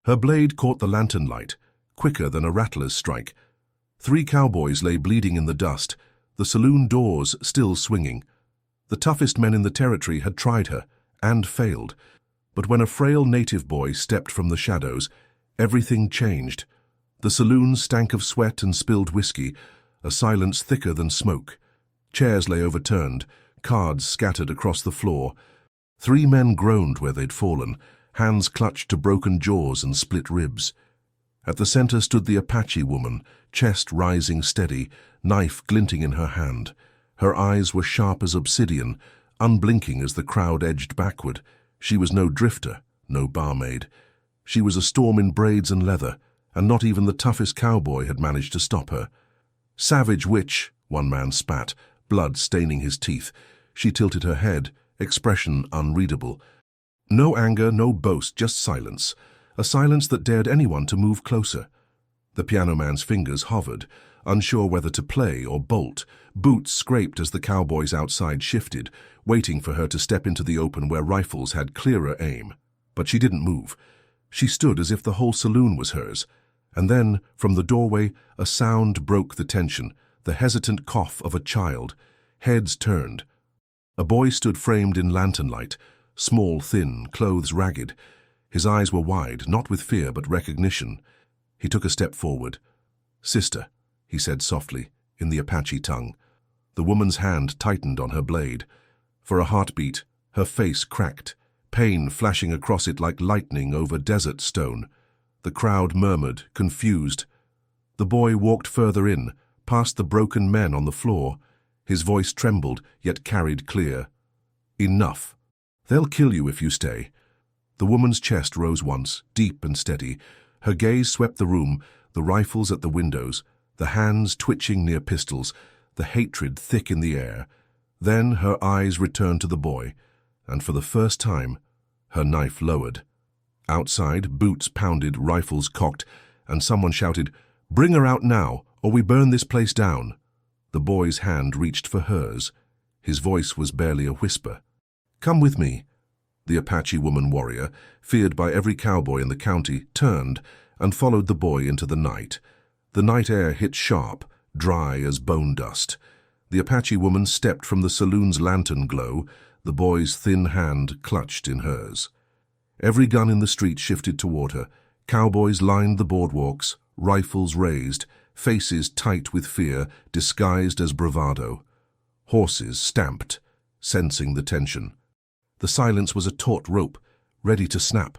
Her blade caught the lantern light, quicker than a rattler's strike. 3 cowboys lay bleeding in the dust, the saloon doors still swinging. The toughest men in the territory had tried her, and failed. But when a frail native boy stepped from the shadows, everything changed. The saloon stank of sweat and spilled whiskey, a silence thicker than smoke. Chairs lay overturned, cards scattered across the floor. 3 men groaned where they'd fallen, hands clutched to broken jaws and split ribs. At the center stood the Apache woman, chest rising steady, knife glinting in her hand. Her eyes were sharp as obsidian, unblinking as the crowd edged backward. She was no drifter, no barmaid. She was a storm in braids and leather, and not even the toughest cowboy had managed to stop her. "Savage witch," one man spat, blood staining his teeth. She tilted her head, expression unreadable. No anger, no boast, just silence. A silence that dared anyone to move closer. The piano man's fingers hovered, unsure whether to play or bolt. Boots scraped as the cowboys outside shifted, waiting for her to step into the open where rifles had clearer aim. But she didn't move. She stood as if the whole saloon was hers. And then, from the doorway, a sound broke the tension, the hesitant cough of a child. Heads turned. A boy stood framed in lantern light, small, thin, clothes ragged. His eyes were wide, not with fear but recognition. He took a step forward. "Sister," he said softly, in the Apache tongue. The woman's hand tightened on her blade. For a heartbeat, her face cracked, pain flashing across it like lightning over desert stone. The crowd murmured, confused. The boy walked further in, past the broken men on the floor. His voice trembled, yet carried clear. "Enough. They'll kill you if you stay." The woman's chest rose once, deep and steady. Her gaze swept the room, the rifles at the windows, the hands twitching near pistols, the hatred thick in the air. Then her eyes returned to the boy, and for the first time, her knife lowered. Outside, boots pounded, rifles cocked, and someone shouted, "Bring her out now, or we burn this place down." The boy's hand reached for hers. His voice was barely a whisper. "Come with me." The Apache woman warrior, feared by every cowboy in the county, turned and followed the boy into the night. The night air hit sharp, dry as bone dust. The Apache woman stepped from the saloon's lantern glow, the boy's thin hand clutched in hers. Every gun in the street shifted toward her. Cowboys lined the boardwalks, rifles raised, faces tight with fear, disguised as bravado. Horses stamped, sensing the tension. The silence was a taut rope, ready to snap.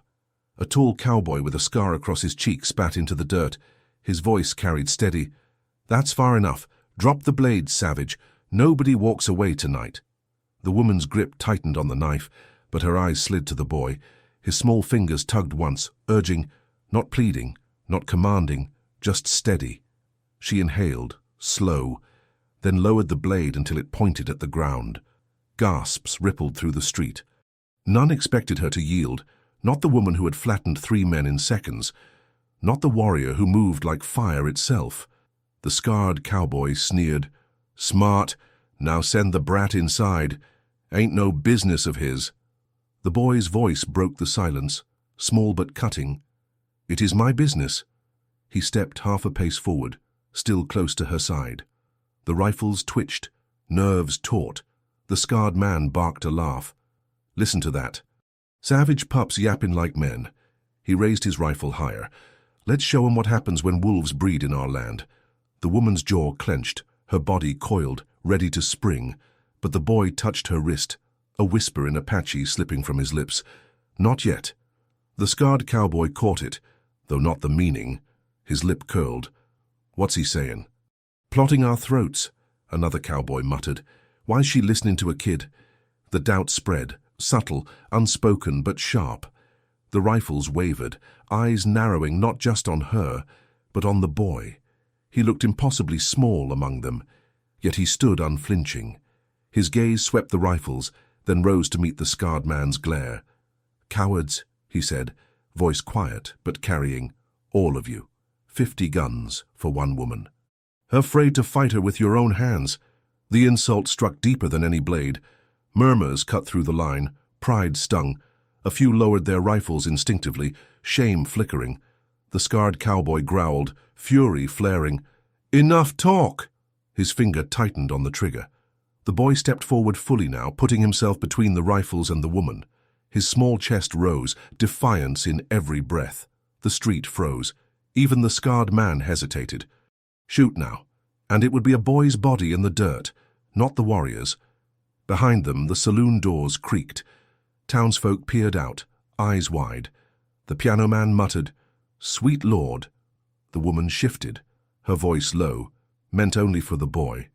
A tall cowboy with a scar across his cheek spat into the dirt. His voice carried steady. "That's far enough. Drop the blades, savage. Nobody walks away tonight." The woman's grip tightened on the knife, but her eyes slid to the boy. His small fingers tugged once, urging, not pleading, not commanding, just steady. She inhaled, slow, then lowered the blade until it pointed at the ground. Gasps rippled through the street. None expected her to yield, not the woman who had flattened 3 men in seconds, not the warrior who moved like fire itself. The scarred cowboy sneered, "Smart, now send the brat inside. Ain't no business of his." The boy's voice broke the silence, small but cutting. "It is my business." He stepped half a pace forward, still close to her side. The rifles twitched, nerves taut. The scarred man barked a laugh. "Listen to that. Savage pups yapping like men." He raised his rifle higher. "Let's show 'em what happens when wolves breed in our land." The woman's jaw clenched, her body coiled, ready to spring, but the boy touched her wrist, a whisper in Apache slipping from his lips. "Not yet." The scarred cowboy caught it, though not the meaning. His lip curled. "What's he saying?" "Plotting our throats," another cowboy muttered. "Why's she listening to a kid?" The doubt spread, subtle, unspoken but sharp. The rifles wavered, eyes narrowing not just on her, but on the boy. He looked impossibly small among them, yet he stood unflinching. His gaze swept the rifles, then rose to meet the scarred man's glare. "Cowards," he said, voice quiet but carrying, "all of you. 50 guns for one woman. Afraid to fight her with your own hands." The insult struck deeper than any blade. Murmurs cut through the line, pride stung. A few lowered their rifles instinctively, shame flickering. The scarred cowboy growled, fury flaring. "Enough talk!" His finger tightened on the trigger. The boy stepped forward fully now, putting himself between the rifles and the woman. His small chest rose, defiance in every breath. The street froze. Even the scarred man hesitated. Shoot now. And it would be a boy's body in the dirt, not the warrior's. Behind them, the saloon doors creaked. Townsfolk peered out, eyes wide. The piano man muttered, "Sweet Lord." The woman shifted, her voice low, meant only for the boy.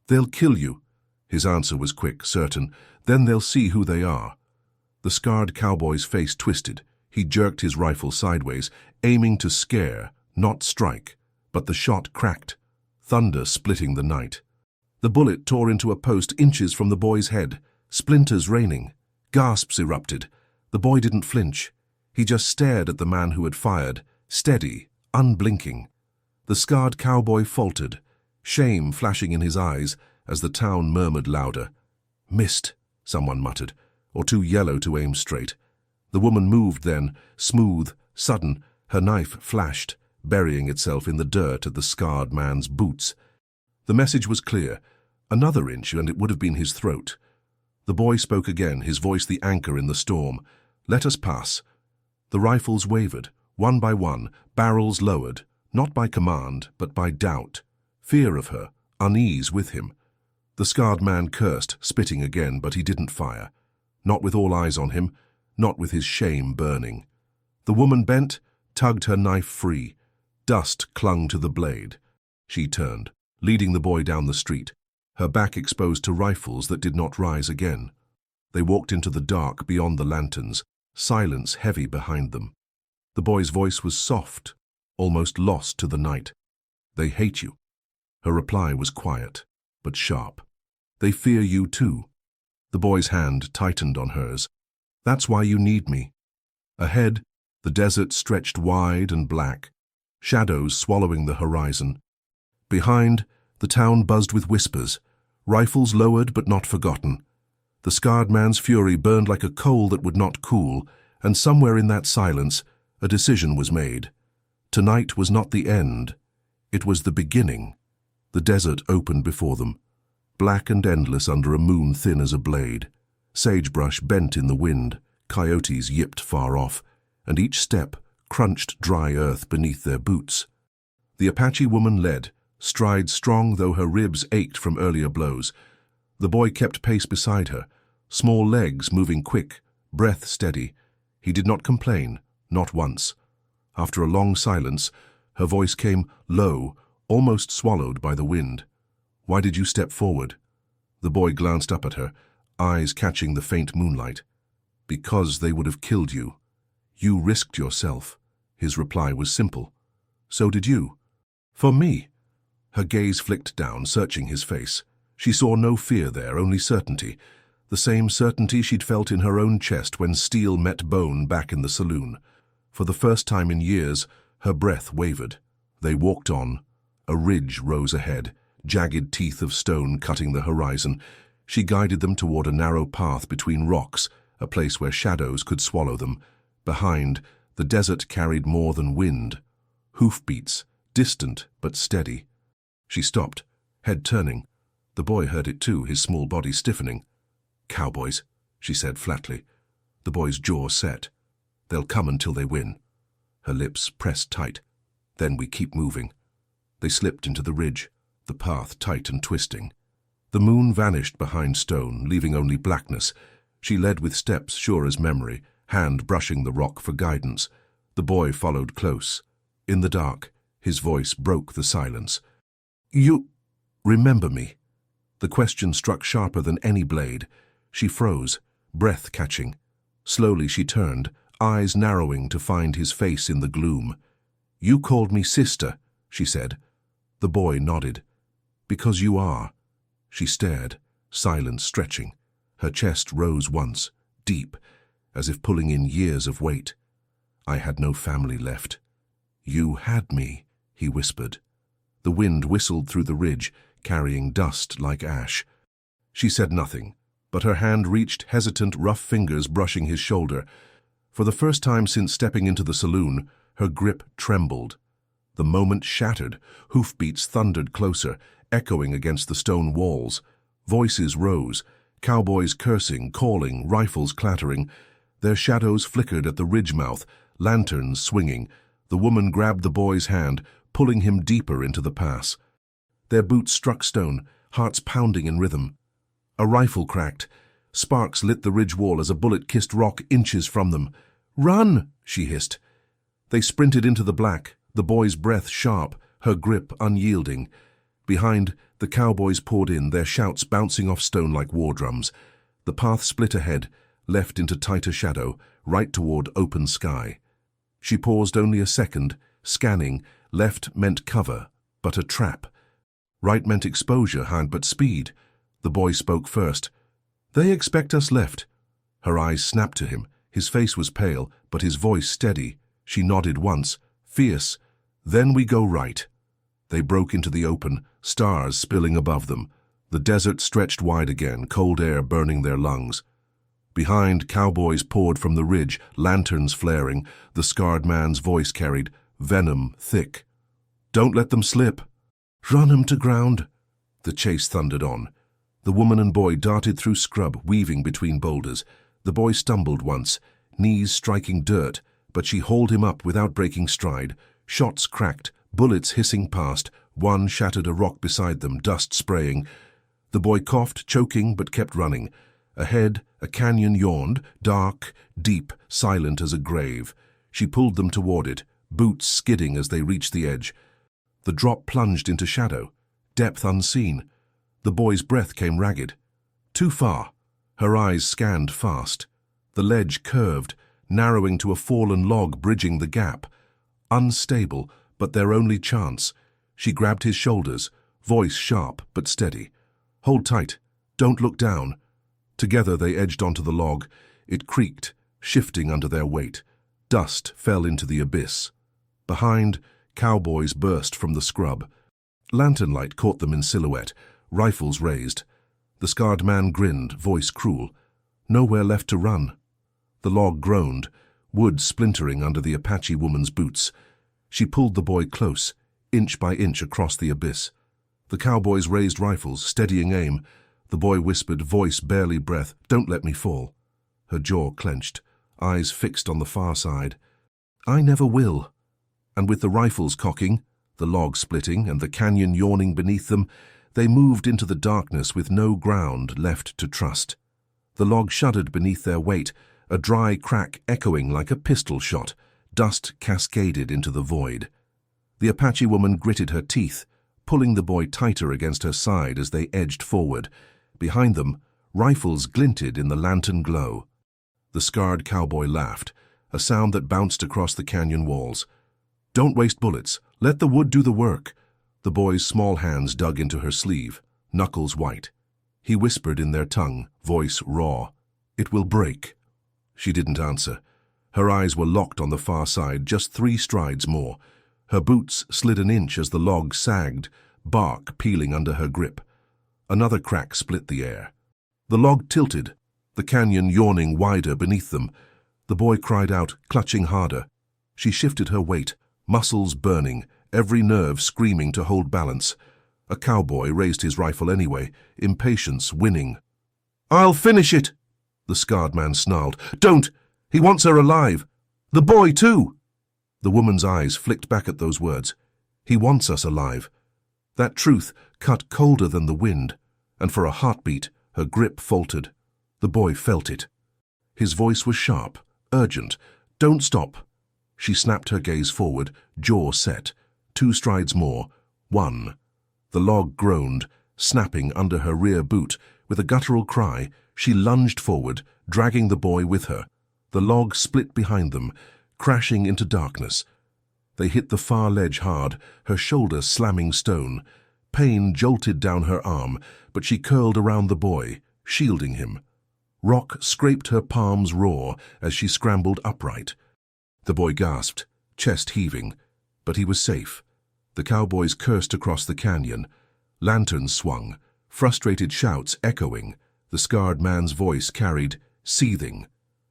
"They'll kill you." His answer was quick, certain. "Then they'll see who they are." The scarred cowboy's face twisted. He jerked his rifle sideways, aiming to scare, not strike. But the shot cracked, thunder splitting the night. The bullet tore into a post inches from the boy's head, splinters raining. Gasps erupted. The boy didn't flinch. He just stared at the man who had fired, steady, unblinking. The scarred cowboy faltered, shame flashing in his eyes as the town murmured louder. "Missed," someone muttered, "or too yellow to aim straight." The woman moved then, smooth, sudden. Her knife flashed, burying itself in the dirt at the scarred man's boots. The message was clear. Another inch and it would have been his throat. The boy spoke again, his voice the anchor in the storm. "Let us pass." The rifles wavered, one by one, barrels lowered, not by command, but by doubt. Fear of her, unease with him. The scarred man cursed, spitting again, but he didn't fire. Not with all eyes on him, not with his shame burning. The woman bent, tugged her knife free. Dust clung to the blade. She turned, leading the boy down the street, her back exposed to rifles that did not rise again. They walked into the dark beyond the lanterns, silence heavy behind them. The boy's voice was soft, almost lost to the night. "They hate you." Her reply was quiet, but sharp. "They fear you too." The boy's hand tightened on hers. "That's why you need me." Ahead, the desert stretched wide and black, shadows swallowing the horizon. Behind, the town buzzed with whispers, rifles lowered but not forgotten. The scarred man's fury burned like a coal that would not cool, and somewhere in that silence, a decision was made. Tonight was not the end. It was the beginning. The desert opened before them, black and endless under a moon thin as a blade. Sagebrush bent in the wind, coyotes yipped far off, and each step crunched dry earth beneath their boots. The Apache woman led, stride strong though her ribs ached from earlier blows. The boy kept pace beside her, small legs moving quick, breath steady. He did not complain, not once. After a long silence, her voice came low, almost swallowed by the wind. "Why did you step forward?" The boy glanced up at her, eyes catching the faint moonlight. "Because they would have killed you. You risked yourself." His reply was simple. "So did you." "For me." Her gaze flicked down, searching his face. She saw no fear there, only certainty. The same certainty she'd felt in her own chest when steel met bone back in the saloon. For the first time in years, her breath wavered. They walked on. A ridge rose ahead, jagged teeth of stone cutting the horizon. She guided them toward a narrow path between rocks, a place where shadows could swallow them. Behind, the desert carried more than wind. Hoofbeats, distant but steady. She stopped, head turning. The boy heard it too, his small body stiffening. "Cowboys," she said flatly. The boy's jaw set. "They'll come until they win." Her lips pressed tight. "Then we keep moving." They slipped into the ridge, the path tight and twisting. The moon vanished behind stone, leaving only blackness. She led with steps sure as memory, hand brushing the rock for guidance. The boy followed close. In the dark, his voice broke the silence. "You remember me?" The question struck sharper than any blade. She froze, breath catching. Slowly she turned, eyes narrowing to find his face in the gloom. "You called me sister," she said. The boy nodded. "Because you are." She stared, silence stretching. Her chest rose once, deep, as if pulling in years of weight. "I had no family left." "You had me," he whispered. The wind whistled through the ridge, carrying dust like ash. She said nothing, but her hand reached hesitant, rough fingers brushing his shoulder. For the first time since stepping into the saloon, her grip trembled. The moment shattered, hoofbeats thundered closer, echoing against the stone walls. Voices rose, cowboys cursing, calling, rifles clattering. Their shadows flickered at the ridge mouth, lanterns swinging. The woman grabbed the boy's hand, pulling him deeper into the pass. Their boots struck stone, hearts pounding in rhythm. A rifle cracked. Sparks lit the ridge wall as a bullet kissed rock inches from them. "Run!" she hissed. They sprinted into the black, the boy's breath sharp, her grip unyielding. Behind, the cowboys poured in, their shouts bouncing off stone like war drums. The path split ahead, left into tighter shadow, right toward open sky. She paused only a second, scanning. Left meant cover, but a trap. Right meant exposure, hand but speed. The boy spoke first. "They expect us left." Her eyes snapped to him. His face was pale, but his voice steady. She nodded once, fierce. "Then we go right." They broke into the open, stars spilling above them. The desert stretched wide again, cold air burning their lungs. Behind, cowboys poured from the ridge, lanterns flaring. The scarred man's voice carried, venom thick. "Don't let them slip." "Run 'em to ground." The chase thundered on. The woman and boy darted through scrub, weaving between boulders. The boy stumbled once, knees striking dirt, but she hauled him up without breaking stride. Shots cracked, bullets hissing past. One shattered a rock beside them, dust spraying. The boy coughed, choking, but kept running. Ahead, a canyon yawned, dark, deep, silent as a grave. She pulled them toward it, boots skidding as they reached the edge. The drop plunged into shadow, depth unseen. The boy's breath came ragged. Too far. Her eyes scanned fast. The ledge curved, narrowing to a fallen log bridging the gap. Unstable, but their only chance. She grabbed his shoulders, voice sharp but steady. "Hold tight. Don't look down." Together they edged onto the log. It creaked, shifting under their weight. Dust fell into the abyss. Behind, cowboys burst from the scrub. Lantern light caught them in silhouette, rifles raised. The scarred man grinned, voice cruel. Nowhere left to run. The log groaned, wood splintering under the Apache woman's boots. She pulled the boy close, inch by inch across the abyss. The cowboys raised rifles, steadying aim. The boy whispered, voice barely breath, "Don't let me fall." Her jaw clenched, eyes fixed on the far side. "I never will." And with the rifles cocking, the log splitting, and the canyon yawning beneath them, they moved into the darkness with no ground left to trust. The log shuddered beneath their weight, a dry crack echoing like a pistol shot. Dust cascaded into the void. The Apache woman gritted her teeth, pulling the boy tighter against her side as they edged forward. Behind them, rifles glinted in the lantern glow. The scarred cowboy laughed, a sound that bounced across the canyon walls. "Don't waste bullets. Let the wood do the work." The boy's small hands dug into her sleeve, knuckles white. He whispered in their tongue, voice raw, "It will break." She didn't answer. Her eyes were locked on the far side, just 3 strides more. Her boots slid an inch as the log sagged, bark peeling under her grip. Another crack split the air. The log tilted, the canyon yawning wider beneath them. The boy cried out, clutching harder. She shifted her weight, muscles burning, every nerve screaming to hold balance. A cowboy raised his rifle anyway, impatience winning. "I'll finish it!" the scarred man snarled. "Don't! He wants her alive! The boy, too!" The woman's eyes flicked back at those words. "He wants us alive." That truth cut colder than the wind, and for a heartbeat, her grip faltered. The boy felt it. His voice was sharp, urgent. "Don't stop." She snapped her gaze forward, jaw set. 2 strides more. 1. The log groaned, snapping under her rear boot. With a guttural cry, she lunged forward, dragging the boy with her. The log split behind them, crashing into darkness. They hit the far ledge hard, her shoulder slamming stone. Pain jolted down her arm, but she curled around the boy, shielding him. Rock scraped her palms raw as she scrambled upright. The boy gasped, chest heaving, but he was safe. The cowboys cursed across the canyon. Lanterns swung, frustrated shouts echoing. The scarred man's voice carried, seething.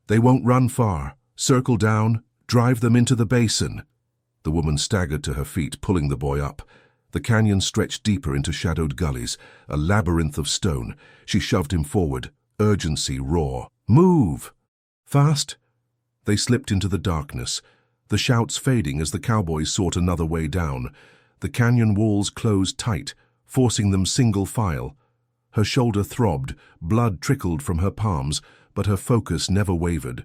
"They won't run far. Circle down, drive them into the basin. The woman staggered to her feet, pulling the boy up. The canyon stretched deeper into shadowed gullies, a labyrinth of stone. She shoved him forward, urgency raw. Move! Fast! They slipped into the darkness, the shouts fading as the cowboys sought another way down. The canyon walls closed tight, forcing them single file. Her shoulder throbbed, blood trickled from her palms, but her focus never wavered.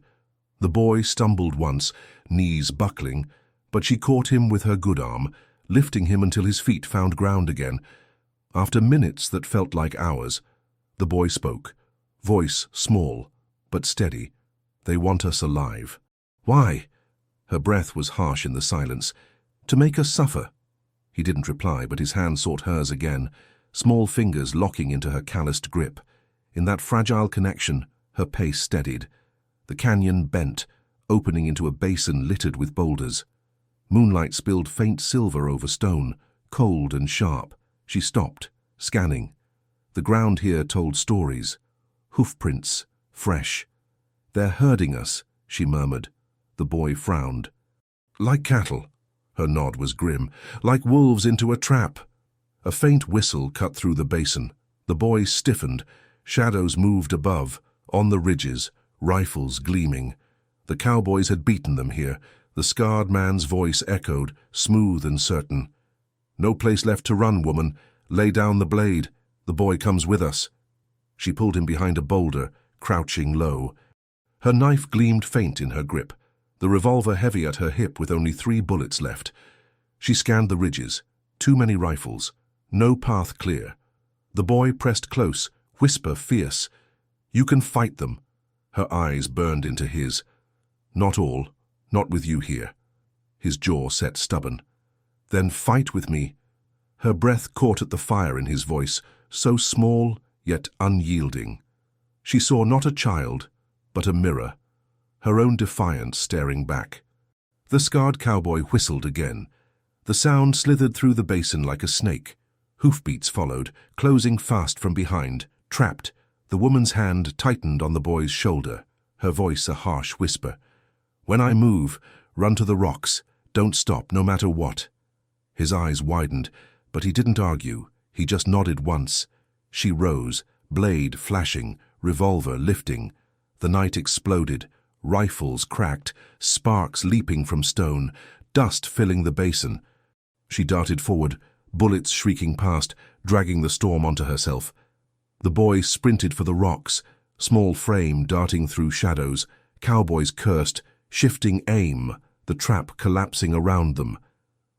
The boy stumbled once, knees buckling, but she caught him with her good arm, lifting him until his feet found ground again. After minutes that felt like hours, the boy spoke, voice small, but steady. They want us alive. Why? Her breath was harsh in the silence. To make us suffer. He didn't reply, but his hand sought hers again, small fingers locking into her calloused grip. In that fragile connection, her pace steadied. The canyon bent, opening into a basin littered with boulders. Moonlight spilled faint silver over stone, cold and sharp. She stopped, scanning. The ground here told stories. Hoofprints, fresh. They're herding us, she murmured. The boy frowned. Like cattle. Her nod was grim. Like wolves into a trap. A faint whistle cut through the basin. The boy stiffened. Shadows moved above, on the ridges, rifles gleaming. The cowboys had beaten them here. The scarred man's voice echoed, smooth and certain. No place left to run, woman. Lay down the blade. The boy comes with us. She pulled him behind a boulder, crouching low. Her knife gleamed faint in her grip, the revolver heavy at her hip with only 3 bullets left. She scanned the ridges. Too many rifles. No path clear. The boy pressed close, whisper fierce. You can fight them. Her eyes burned into his. Not all. Not with you here. His jaw set stubborn. Then fight with me. Her breath caught at the fire in his voice, so small yet unyielding. She saw not a child, but a mirror, her own defiance staring back. The scarred cowboy whistled again. The sound slithered through the basin like a snake. Hoofbeats followed, closing fast from behind. Trapped, the woman's hand tightened on the boy's shoulder, her voice a harsh whisper. When I move, run to the rocks. Don't stop, no matter what. His eyes widened, but he didn't argue. He just nodded once. She rose, blade flashing, revolver lifting. The night exploded, rifles cracked, sparks leaping from stone, dust filling the basin. She darted forward, bullets shrieking past, dragging the storm onto herself. The boy sprinted for the rocks, small frame darting through shadows. Cowboys cursed, shifting aim, the trap collapsing around them.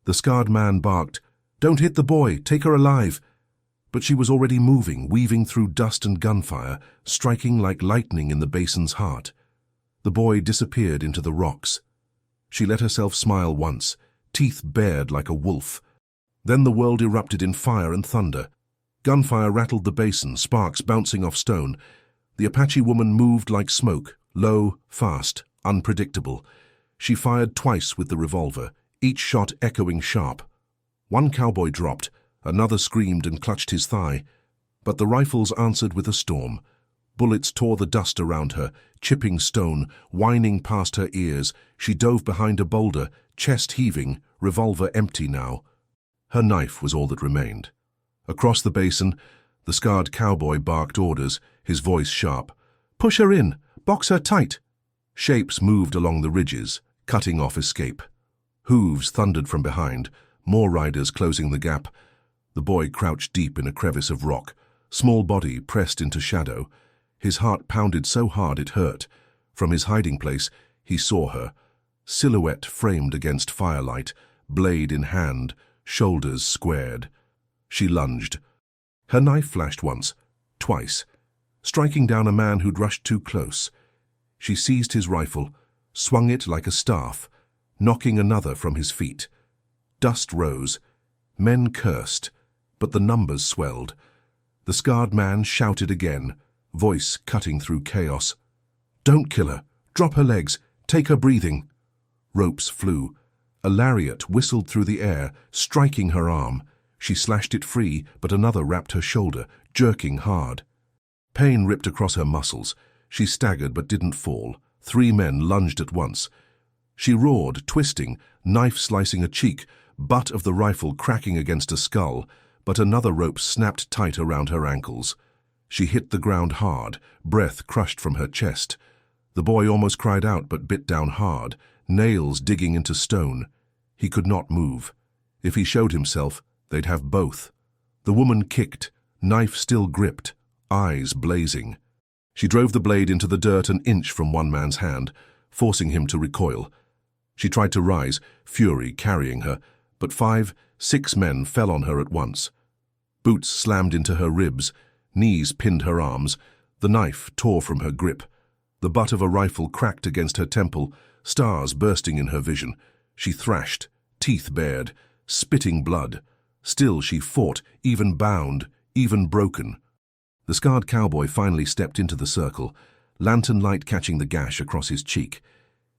The scarred man barked, "Don't hit the boy, take her alive." But she was already moving, weaving through dust and gunfire, striking like lightning in the basin's heart. The boy disappeared into the rocks. She let herself smile once, teeth bared like a wolf. Then the world erupted in fire and thunder. Gunfire rattled the basin, sparks bouncing off stone. The Apache woman moved like smoke, low, fast, unpredictable. She fired twice with the revolver, each shot echoing sharp. One cowboy dropped, another screamed and clutched his thigh. But the rifles answered with a storm. Bullets tore the dust around her, chipping stone, whining past her ears. She dove behind a boulder, chest heaving, revolver empty now. Her knife was all that remained. Across the basin, the scarred cowboy barked orders, his voice sharp. "Push her in! Box her tight!" Shapes moved along the ridges, cutting off escape. Hooves thundered from behind, more riders closing the gap. The boy crouched deep in a crevice of rock, small body pressed into shadow. His heart pounded so hard it hurt. From his hiding place, he saw her, silhouette framed against firelight, blade in hand, shoulders squared. She lunged. Her knife flashed once, twice, striking down a man who'd rushed too close. She seized his rifle, swung it like a staff, knocking another from his feet. Dust rose. Men cursed, but the numbers swelled. The scarred man shouted again, voice cutting through chaos. "Don't kill her. Drop her legs. Take her breathing." Ropes flew. A lariat whistled through the air, striking her arm. She slashed it free, but another wrapped her shoulder, jerking hard. Pain ripped across her muscles. She staggered but didn't fall. 3 men lunged at once. She roared, twisting, knife slicing a cheek, butt of the rifle cracking against a skull, but another rope snapped tight around her ankles. She hit the ground hard, breath crushed from her chest. The boy almost cried out but bit down hard, nails digging into stone. He could not move. If he showed himself, they'd have both. The woman kicked, knife still gripped, eyes blazing. She drove the blade into the dirt an inch from one man's hand, forcing him to recoil. She tried to rise, fury carrying her, but 5, 6 men fell on her at once. Boots slammed into her ribs, knees pinned her arms, the knife tore from her grip. The butt of a rifle cracked against her temple, stars bursting in her vision. She thrashed, teeth bared, spitting blood. Still she fought, even bound, even broken. The scarred cowboy finally stepped into the circle, lantern light catching the gash across his cheek.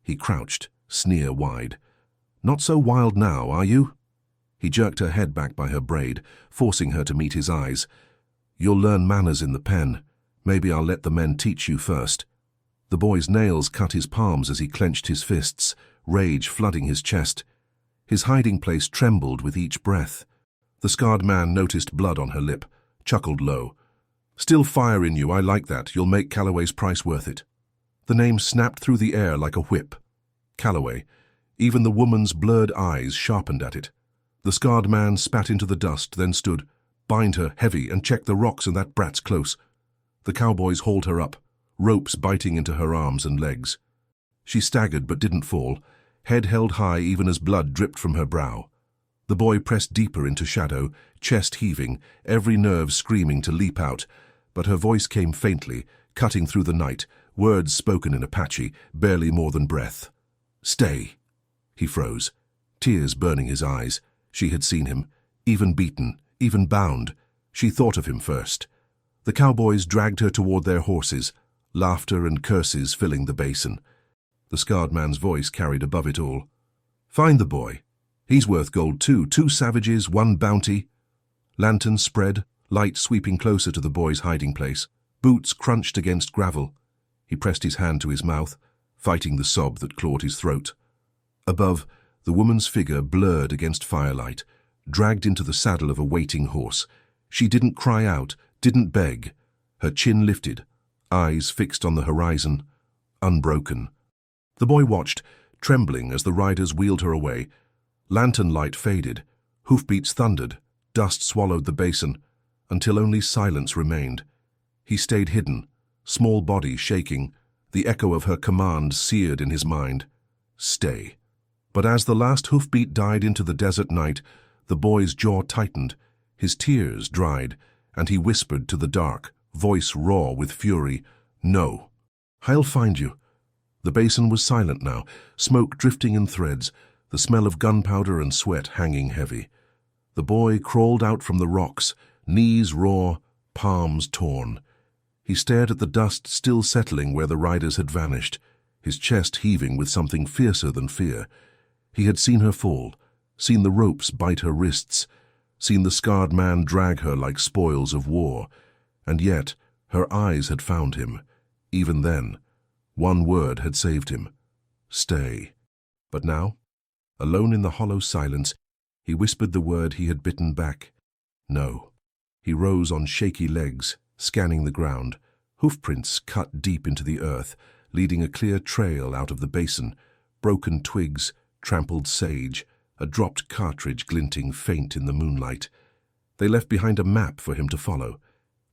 He crouched, sneer wide. "Not so wild now, are you?" He jerked her head back by her braid, forcing her to meet his eyes. "You'll learn manners in the pen. Maybe I'll let the men teach you first." The boy's nails cut his palms as he clenched his fists, rage flooding his chest. His hiding place trembled with each breath. The scarred man noticed blood on her lip, chuckled low. "Still fire in you, I like that. You'll make Calloway's price worth it." The name snapped through the air like a whip. Calloway. Even the woman's blurred eyes sharpened at it. The scarred man spat into the dust, then stood. "Bind her, heavy, and check the rocks and that brat's close." The cowboys hauled her up, ropes biting into her arms and legs. She staggered but didn't fall, head held high even as blood dripped from her brow. The boy pressed deeper into shadow, chest heaving, every nerve screaming to leap out, but her voice came faintly, cutting through the night, words spoken in Apache, barely more than breath. "Stay." He froze, tears burning his eyes. She had seen him, even beaten, even bound. She thought of him first. The cowboys dragged her toward their horses, laughter and curses filling the basin. The scarred man's voice carried above it all. "Find the boy. He's worth gold too. 2 savages, 1 bounty." Lanterns spread, light sweeping closer to the boy's hiding place. Boots crunched against gravel. He pressed his hand to his mouth, fighting the sob that clawed his throat. Above, the woman's figure blurred against firelight, dragged into the saddle of a waiting horse. She didn't cry out, didn't beg. Her chin lifted, eyes fixed on the horizon, unbroken. The boy watched, trembling as the riders wheeled her away. Lantern light faded, hoofbeats thundered, dust swallowed the basin, until only silence remained. He stayed hidden, small body shaking, the echo of her command seared in his mind. "Stay." But as the last hoofbeat died into the desert night, the boy's jaw tightened, his tears dried, and he whispered to the dark, voice raw with fury, "No. I'll find you." The basin was silent now, smoke drifting in threads, the smell of gunpowder and sweat hanging heavy. The boy crawled out from the rocks, knees raw, palms torn. He stared at the dust still settling where the riders had vanished, his chest heaving with something fiercer than fear. He had seen her fall, seen the ropes bite her wrists, seen the scarred man drag her like spoils of war, and yet her eyes had found him. Even then, one word had saved him. Stay. But now, alone in the hollow silence, he whispered the word he had bitten back. No. He rose on shaky legs, scanning the ground, hoofprints cut deep into the earth, leading a clear trail out of the basin, broken twigs, trampled sage, a dropped cartridge glinting faint in the moonlight. They left behind a map for him to follow.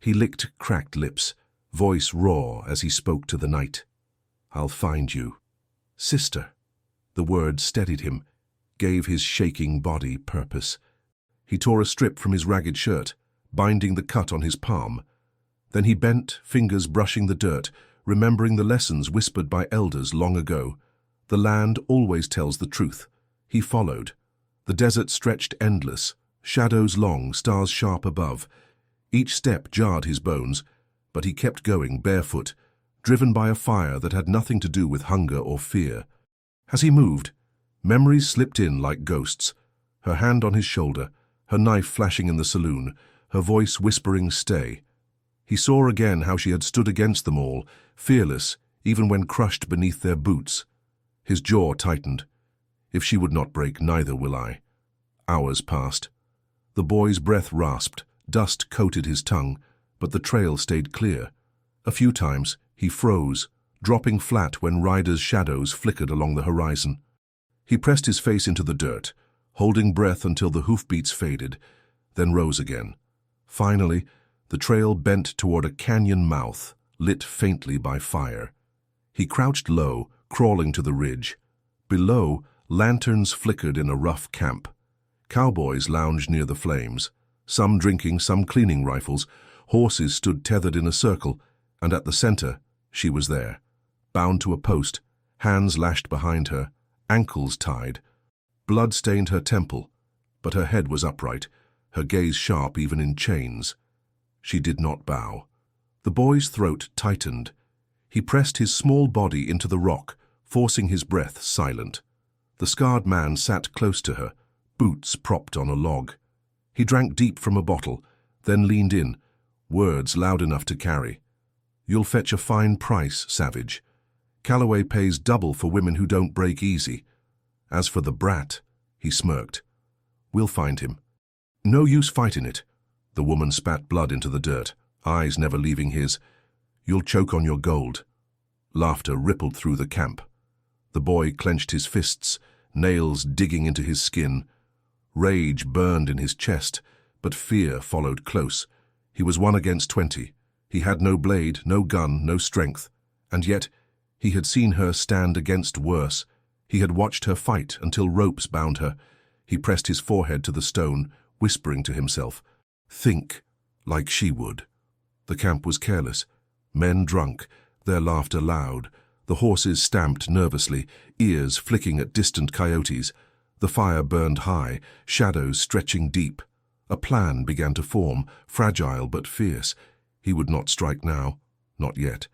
He licked cracked lips, voice raw as he spoke to the night. "I'll find you. Sister." The word steadied him, gave his shaking body purpose. He tore a strip from his ragged shirt, binding the cut on his palm. Then he bent, fingers brushing the dirt, remembering the lessons whispered by elders long ago. The land always tells the truth. He followed. The desert stretched endless, shadows long, stars sharp above. Each step jarred his bones, but he kept going barefoot, driven by a fire that had nothing to do with hunger or fear. As he moved, memories slipped in like ghosts, her hand on his shoulder, her knife flashing in the saloon, her voice whispering, "Stay." He saw again how she had stood against them all, fearless, even when crushed beneath their boots. His jaw tightened. If she would not break, neither will I. Hours passed. The boy's breath rasped, dust coated his tongue, but the trail stayed clear. A few times he froze, dropping flat when riders' shadows flickered along the horizon. He pressed his face into the dirt, holding breath until the hoofbeats faded, then rose again. Finally, the trail bent toward a canyon mouth, lit faintly by fire. He crouched low, crawling to the ridge. Below, lanterns flickered in a rough camp. Cowboys lounged near the flames, some drinking, some cleaning rifles. Horses stood tethered in a circle, and at the center, she was there, bound to a post, hands lashed behind her, ankles tied. Blood stained her temple, but her head was upright, her gaze sharp even in chains. She did not bow. The boy's throat tightened. He pressed his small body into the rock, forcing his breath silent. The scarred man sat close to her, boots propped on a log. He drank deep from a bottle, then leaned in, words loud enough to carry. "You'll fetch a fine price, savage. Calloway pays double for women who don't break easy. As for the brat," he smirked, "we'll find him." "No use fighting it." The woman spat blood into the dirt, eyes never leaving his. "You'll choke on your gold." Laughter rippled through the camp. The boy clenched his fists, nails digging into his skin. Rage burned in his chest, but fear followed close. He was 1 against 20. He had no blade, no gun, no strength. And yet, he had seen her stand against worse. He had watched her fight until ropes bound her. He pressed his forehead to the stone, whispering to himself, "Think, like she would." The camp was careless. Men drunk, their laughter loud. The horses stamped nervously, ears flicking at distant coyotes. The fire burned high, shadows stretching deep. A plan began to form, fragile but fierce. He would not strike now, not yet.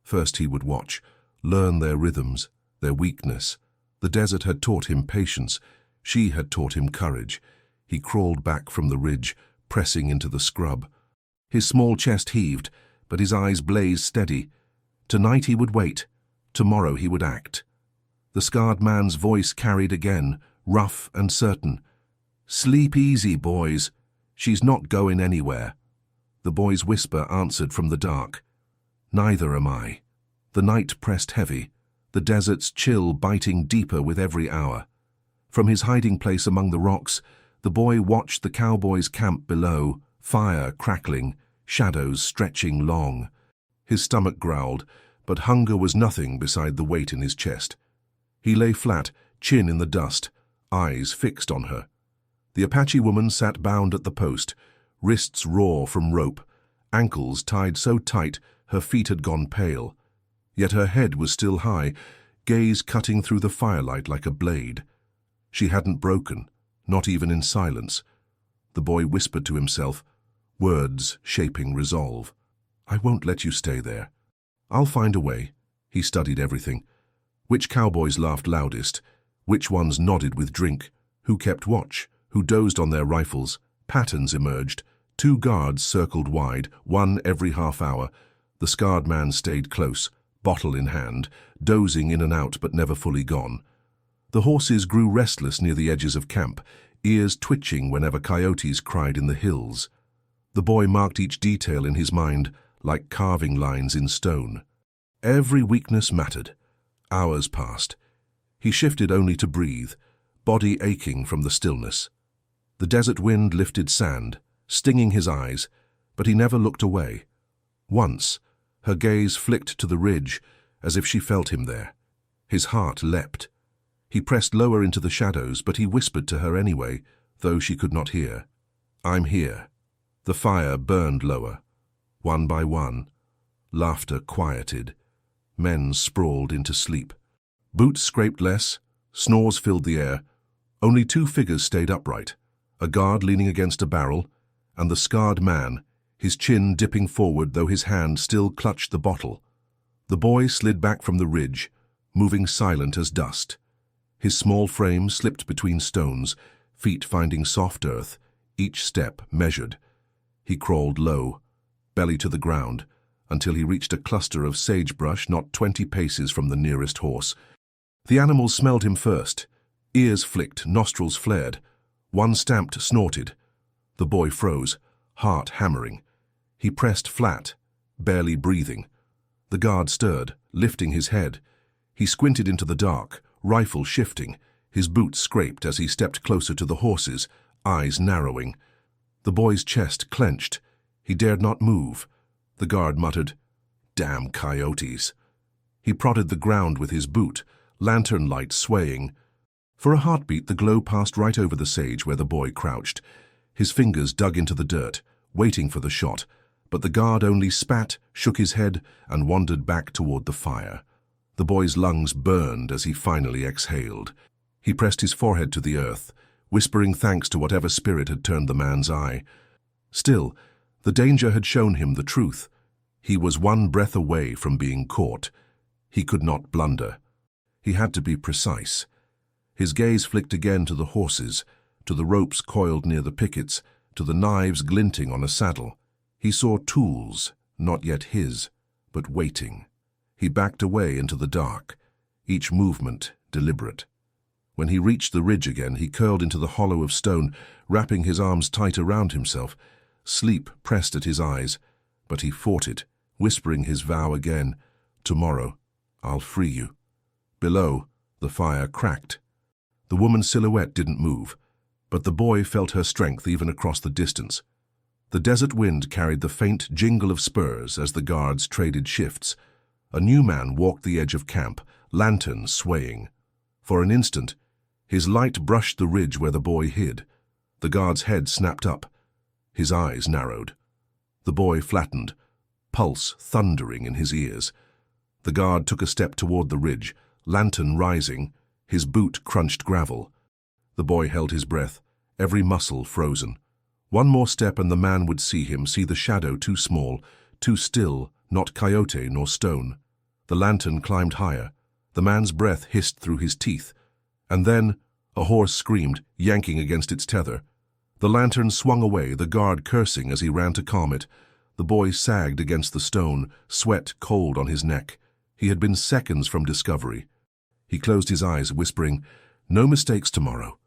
First he would watch, learn their rhythms, their weakness. The desert had taught him patience. She had taught him courage. He crawled back from the ridge, pressing into the scrub. His small chest heaved, but his eyes blazed steady. Tonight he would wait. Tomorrow he would act. The scarred man's voice carried again, rough and certain. "Sleep easy, boys. She's not going anywhere." The boy's whisper answered from the dark. "Neither am I." The night pressed heavy, the desert's chill biting deeper with every hour. From his hiding place among the rocks, the boy watched the cowboys' camp below, fire crackling, shadows stretching long. His stomach growled, but hunger was nothing beside the weight in his chest. He lay flat, chin in the dust, eyes fixed on her. The Apache woman sat bound at the post, wrists raw from rope, ankles tied so tight her feet had gone pale. Yet her head was still high, gaze cutting through the firelight like a blade. She hadn't broken, not even in silence. The boy whispered to himself, words shaping resolve. "I won't let you stay there. I'll find a way." He studied everything. Which cowboys laughed loudest? Which ones nodded with drink? Who kept watch? Who dozed on their rifles? Patterns emerged. 2 guards circled wide, 1 every half hour. The scarred man stayed close, bottle in hand, dozing in and out but never fully gone. The horses grew restless near the edges of camp, ears twitching whenever coyotes cried in the hills. The boy marked each detail in his mind, like carving lines in stone. Every weakness mattered. Hours passed. He shifted only to breathe, body aching from the stillness. The desert wind lifted sand, stinging his eyes, but he never looked away. Once, her gaze flicked to the ridge, as if she felt him there. His heart leapt. He pressed lower into the shadows, but he whispered to her anyway, though she could not hear. "I'm here." The fire burned lower. One by one, laughter quieted. Men sprawled into sleep. Boots scraped less, snores filled the air. Only 2 figures stayed upright, a guard leaning against a barrel, and the scarred man, his chin dipping forward though his hand still clutched the bottle. The boy slid back from the ridge, moving silent as dust. His small frame slipped between stones, feet finding soft earth, each step measured. He crawled low, belly to the ground, until he reached a cluster of sagebrush not 20 paces from the nearest horse. The animals smelled him first. Ears flicked, nostrils flared. One stamped, snorted. The boy froze, heart hammering. He pressed flat, barely breathing. The guard stirred, lifting his head. He squinted into the dark, rifle shifting. His boots scraped as he stepped closer to the horses, eyes narrowing. The boy's chest clenched. He dared not move. The guard muttered, "Damn coyotes." He prodded the ground with his boot, lantern light swaying. For a heartbeat, the glow passed right over the sage where the boy crouched. His fingers dug into the dirt, waiting for the shot, but the guard only spat, shook his head, and wandered back toward the fire. The boy's lungs burned as he finally exhaled. He pressed his forehead to the earth, whispering thanks to whatever spirit had turned the man's eye. Still, the danger had shown him the truth. He was one breath away from being caught. He could not blunder. He had to be precise. His gaze flicked again to the horses, to the ropes coiled near the pickets, to the knives glinting on a saddle. He saw tools, not yet his, but waiting. He backed away into the dark, each movement deliberate. When he reached the ridge again, he curled into the hollow of stone, wrapping his arms tight around himself. Sleep pressed at his eyes, but he fought it, whispering his vow again, "Tomorrow, I'll free you." Below, the fire cracked. The woman's silhouette didn't move, but the boy felt her strength even across the distance. The desert wind carried the faint jingle of spurs as the guards traded shifts. A new man walked the edge of camp, lantern swaying. For an instant, his light brushed the ridge where the boy hid. The guard's head snapped up. His eyes narrowed. The boy flattened, pulse thundering in his ears. The guard took a step toward the ridge, lantern rising. His boot crunched gravel. The boy held his breath, every muscle frozen. One more step and the man would see him, see the shadow too small, too still, not coyote nor stone. The lantern climbed higher. The man's breath hissed through his teeth. And then a horse screamed, yanking against its tether. The lantern swung away, the guard cursing as he ran to calm it. The boy sagged against the stone, sweat cold on his neck. He had been seconds from discovery. He closed his eyes, whispering, "No mistakes tomorrow."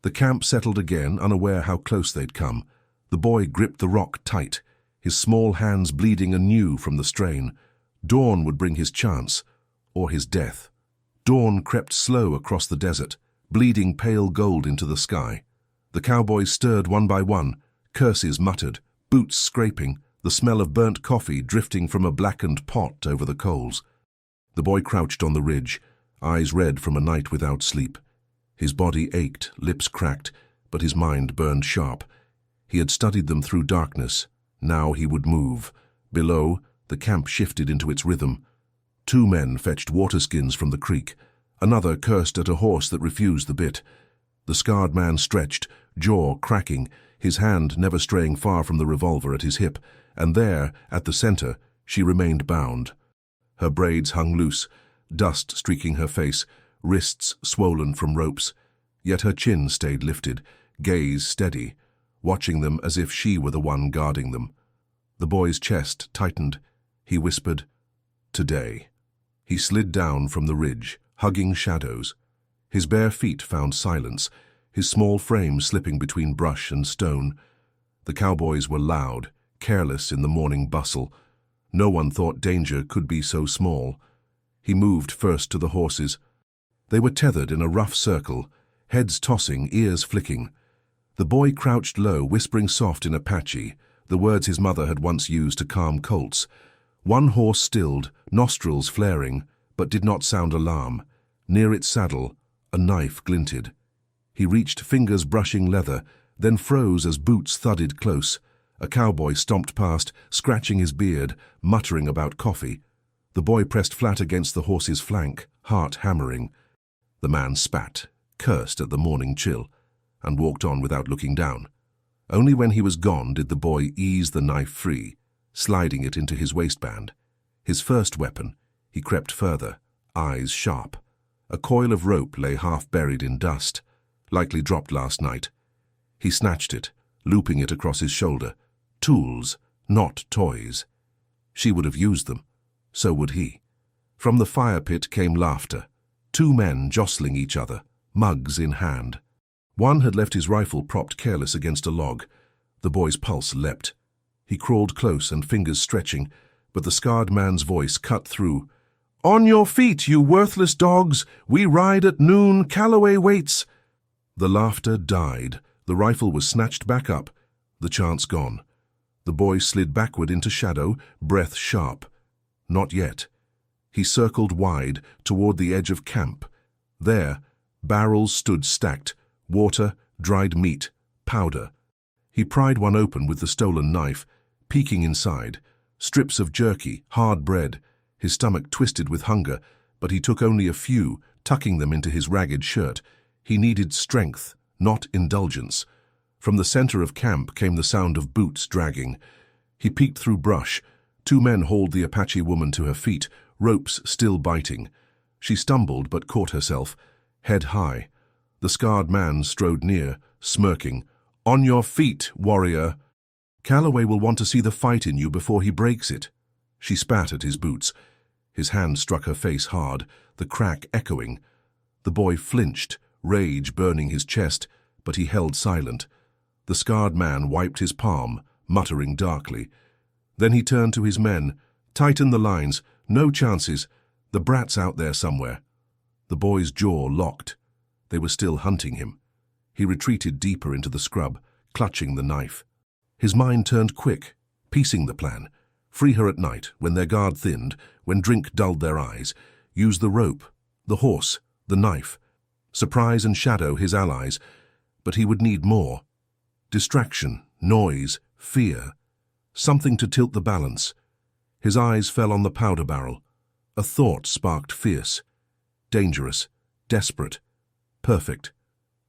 The camp settled again, unaware how close they'd come. The boy gripped the rock tight, his small hands bleeding anew from the strain. Dawn would bring his chance, or his death. Dawn crept slow across the desert, bleeding pale gold into the sky. The cowboys stirred one by one, curses muttered, boots scraping, the smell of burnt coffee drifting from a blackened pot over the coals. The boy crouched on the ridge, eyes red from a night without sleep. His body ached, lips cracked, but his mind burned sharp. He had studied them through darkness. Now he would move. Below, the camp shifted into its rhythm. Two men fetched water skins from the creek. Another cursed at a horse that refused the bit. The scarred man stretched, jaw cracking, his hand never straying far from the revolver at his hip, and there, at the center, she remained bound. Her braids hung loose, dust streaking her face, wrists swollen from ropes. Yet her chin stayed lifted, gaze steady, watching them as if she were the one guarding them. The boy's chest tightened. He whispered, "Today." He slid down from the ridge, hugging shadows. His bare feet found silence, his small frame slipping between brush and stone. The cowboys were loud, careless in the morning bustle. No one thought danger could be so small. He moved first to the horses. They were tethered in a rough circle, heads tossing, ears flicking. The boy crouched low, whispering soft in Apache, the words his mother had once used to calm colts. One horse stilled, nostrils flaring, but did not sound alarm. Near its saddle, a knife glinted. He reached, fingers brushing leather, then froze as boots thudded close. A cowboy stomped past, scratching his beard, muttering about coffee. The boy pressed flat against the horse's flank, heart hammering. The man spat, cursed at the morning chill, and walked on without looking down. Only when he was gone did the boy ease the knife free, sliding it into his waistband. His first weapon, he crept further, eyes sharp. A coil of rope lay half buried in dust, likely dropped last night. He snatched it, looping it across his shoulder. Tools, not toys. She would have used them. So would he. From the fire pit came laughter. Two men jostling each other, mugs in hand. One had left his rifle propped careless against a log. The boy's pulse leapt. He crawled close and fingers stretching, but the scarred man's voice cut through. "On your feet, you worthless dogs! We ride at noon, Calloway waits!" The laughter died. The rifle was snatched back up, the chance gone. The boy slid backward into shadow, breath sharp. Not yet. He circled wide, toward the edge of camp. There, barrels stood stacked, water, dried meat, powder. He pried one open with the stolen knife, peeking inside. Strips of jerky, hard bread. His stomach twisted with hunger, but he took only a few, tucking them into his ragged shirt. He needed strength, not indulgence. From the center of camp came the sound of boots dragging. He peeked through brush. Two men hauled the Apache woman to her feet, ropes still biting. She stumbled but caught herself, head high. The scarred man strode near, smirking. "On your feet, warrior! Calloway will want to see the fight in you before he breaks it." She spat at his boots. His hand struck her face hard, the crack echoing. The boy flinched, rage burning his chest, but he held silent. The scarred man wiped his palm, muttering darkly. Then he turned to his men. "Tighten the lines. No chances. The brat's out there somewhere." The boy's jaw locked. They were still hunting him. He retreated deeper into the scrub, clutching the knife. His mind turned quick, piecing the plan. Free her at night, when their guard thinned, when drink dulled their eyes. Use the rope, the horse, the knife. Surprise and shadow his allies. But he would need more. Distraction, noise, fear. Something to tilt the balance. His eyes fell on the powder barrel. A thought sparked fierce. Dangerous, desperate, perfect.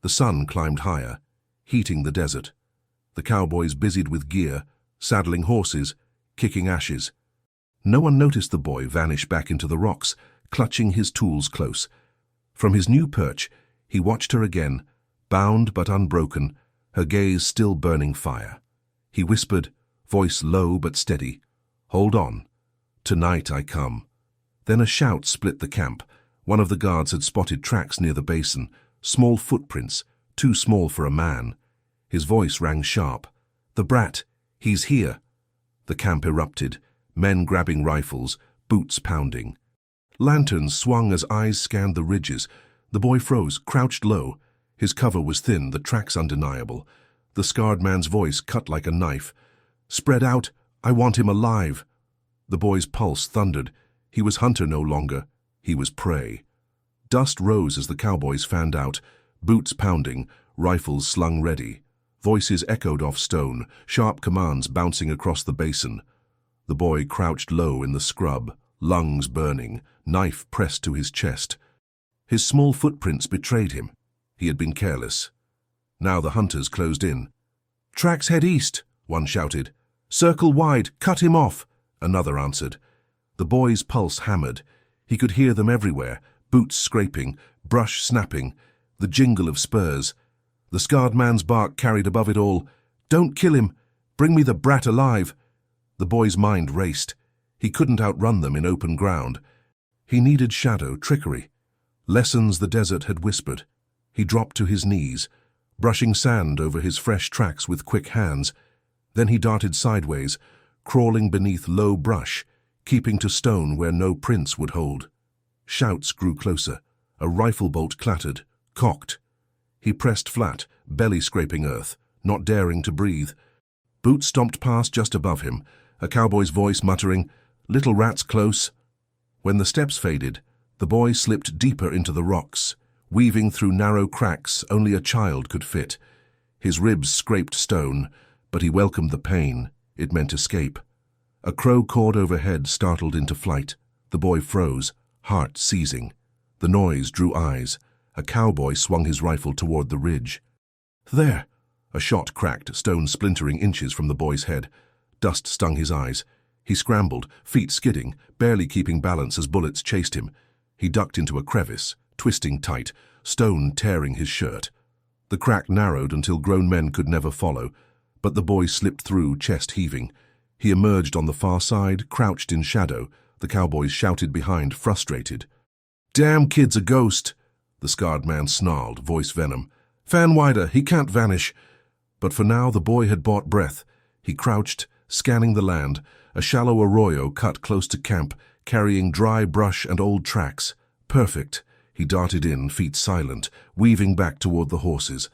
The sun climbed higher, heating the desert. The cowboys busied with gear, saddling horses, kicking ashes. No one noticed the boy vanish back into the rocks, clutching his tools close. From his new perch, he watched her again, bound but unbroken, her gaze still burning fire. He whispered, voice low but steady, "Hold on. Tonight I come." Then a shout split the camp. One of the guards had spotted tracks near the basin, small footprints, too small for a man. His voice rang sharp. "The brat! He's here!" The camp erupted, men grabbing rifles, boots pounding. Lanterns swung as eyes scanned the ridges. The boy froze, crouched low. His cover was thin, the tracks undeniable. The scarred man's voice cut like a knife. "Spread out! I want him alive!" The boy's pulse thundered. He was hunter no longer. He was prey. Dust rose as the cowboys fanned out, boots pounding, rifles slung ready. Voices echoed off stone, sharp commands bouncing across the basin. The boy crouched low in the scrub, lungs burning, knife pressed to his chest. His small footprints betrayed him. He had been careless. Now the hunters closed in. "Tracks head east," one shouted. "Circle wide, cut him off," another answered. The boy's pulse hammered. He could hear them everywhere, boots scraping, brush snapping, the jingle of spurs. The scarred man's bark carried above it all. "Don't kill him! Bring me the brat alive!" The boy's mind raced. He couldn't outrun them in open ground. He needed shadow, trickery. Lessons the desert had whispered. He dropped to his knees, brushing sand over his fresh tracks with quick hands. Then he darted sideways, crawling beneath low brush, keeping to stone where no prints would hold. Shouts grew closer. A rifle bolt clattered, cocked. He pressed flat, belly scraping earth, not daring to breathe. Boots stomped past just above him, a cowboy's voice muttering, "Little rat's close." When the steps faded, the boy slipped deeper into the rocks, weaving through narrow cracks only a child could fit. His ribs scraped stone, but he welcomed the pain. It meant escape. A crow cawed overhead, startled into flight. The boy froze, heart seizing. The noise drew eyes. A cowboy swung his rifle toward the ridge. "There!" A shot cracked, stone splintering inches from the boy's head. Dust stung his eyes. He scrambled, feet skidding, barely keeping balance as bullets chased him. He ducked into a crevice, twisting tight, stone tearing his shirt. The crack narrowed until grown men could never follow, but the boy slipped through, chest heaving. He emerged on the far side, crouched in shadow. The cowboys shouted behind, frustrated. "Damn kid's a ghost," the scarred man snarled, voice venom. "Fan wider, he can't vanish." But for now the boy had bought breath. He crouched, scanning the land, a shallow arroyo cut close to camp, carrying dry brush and old tracks. Perfect. He darted in, feet silent, weaving back toward the horses.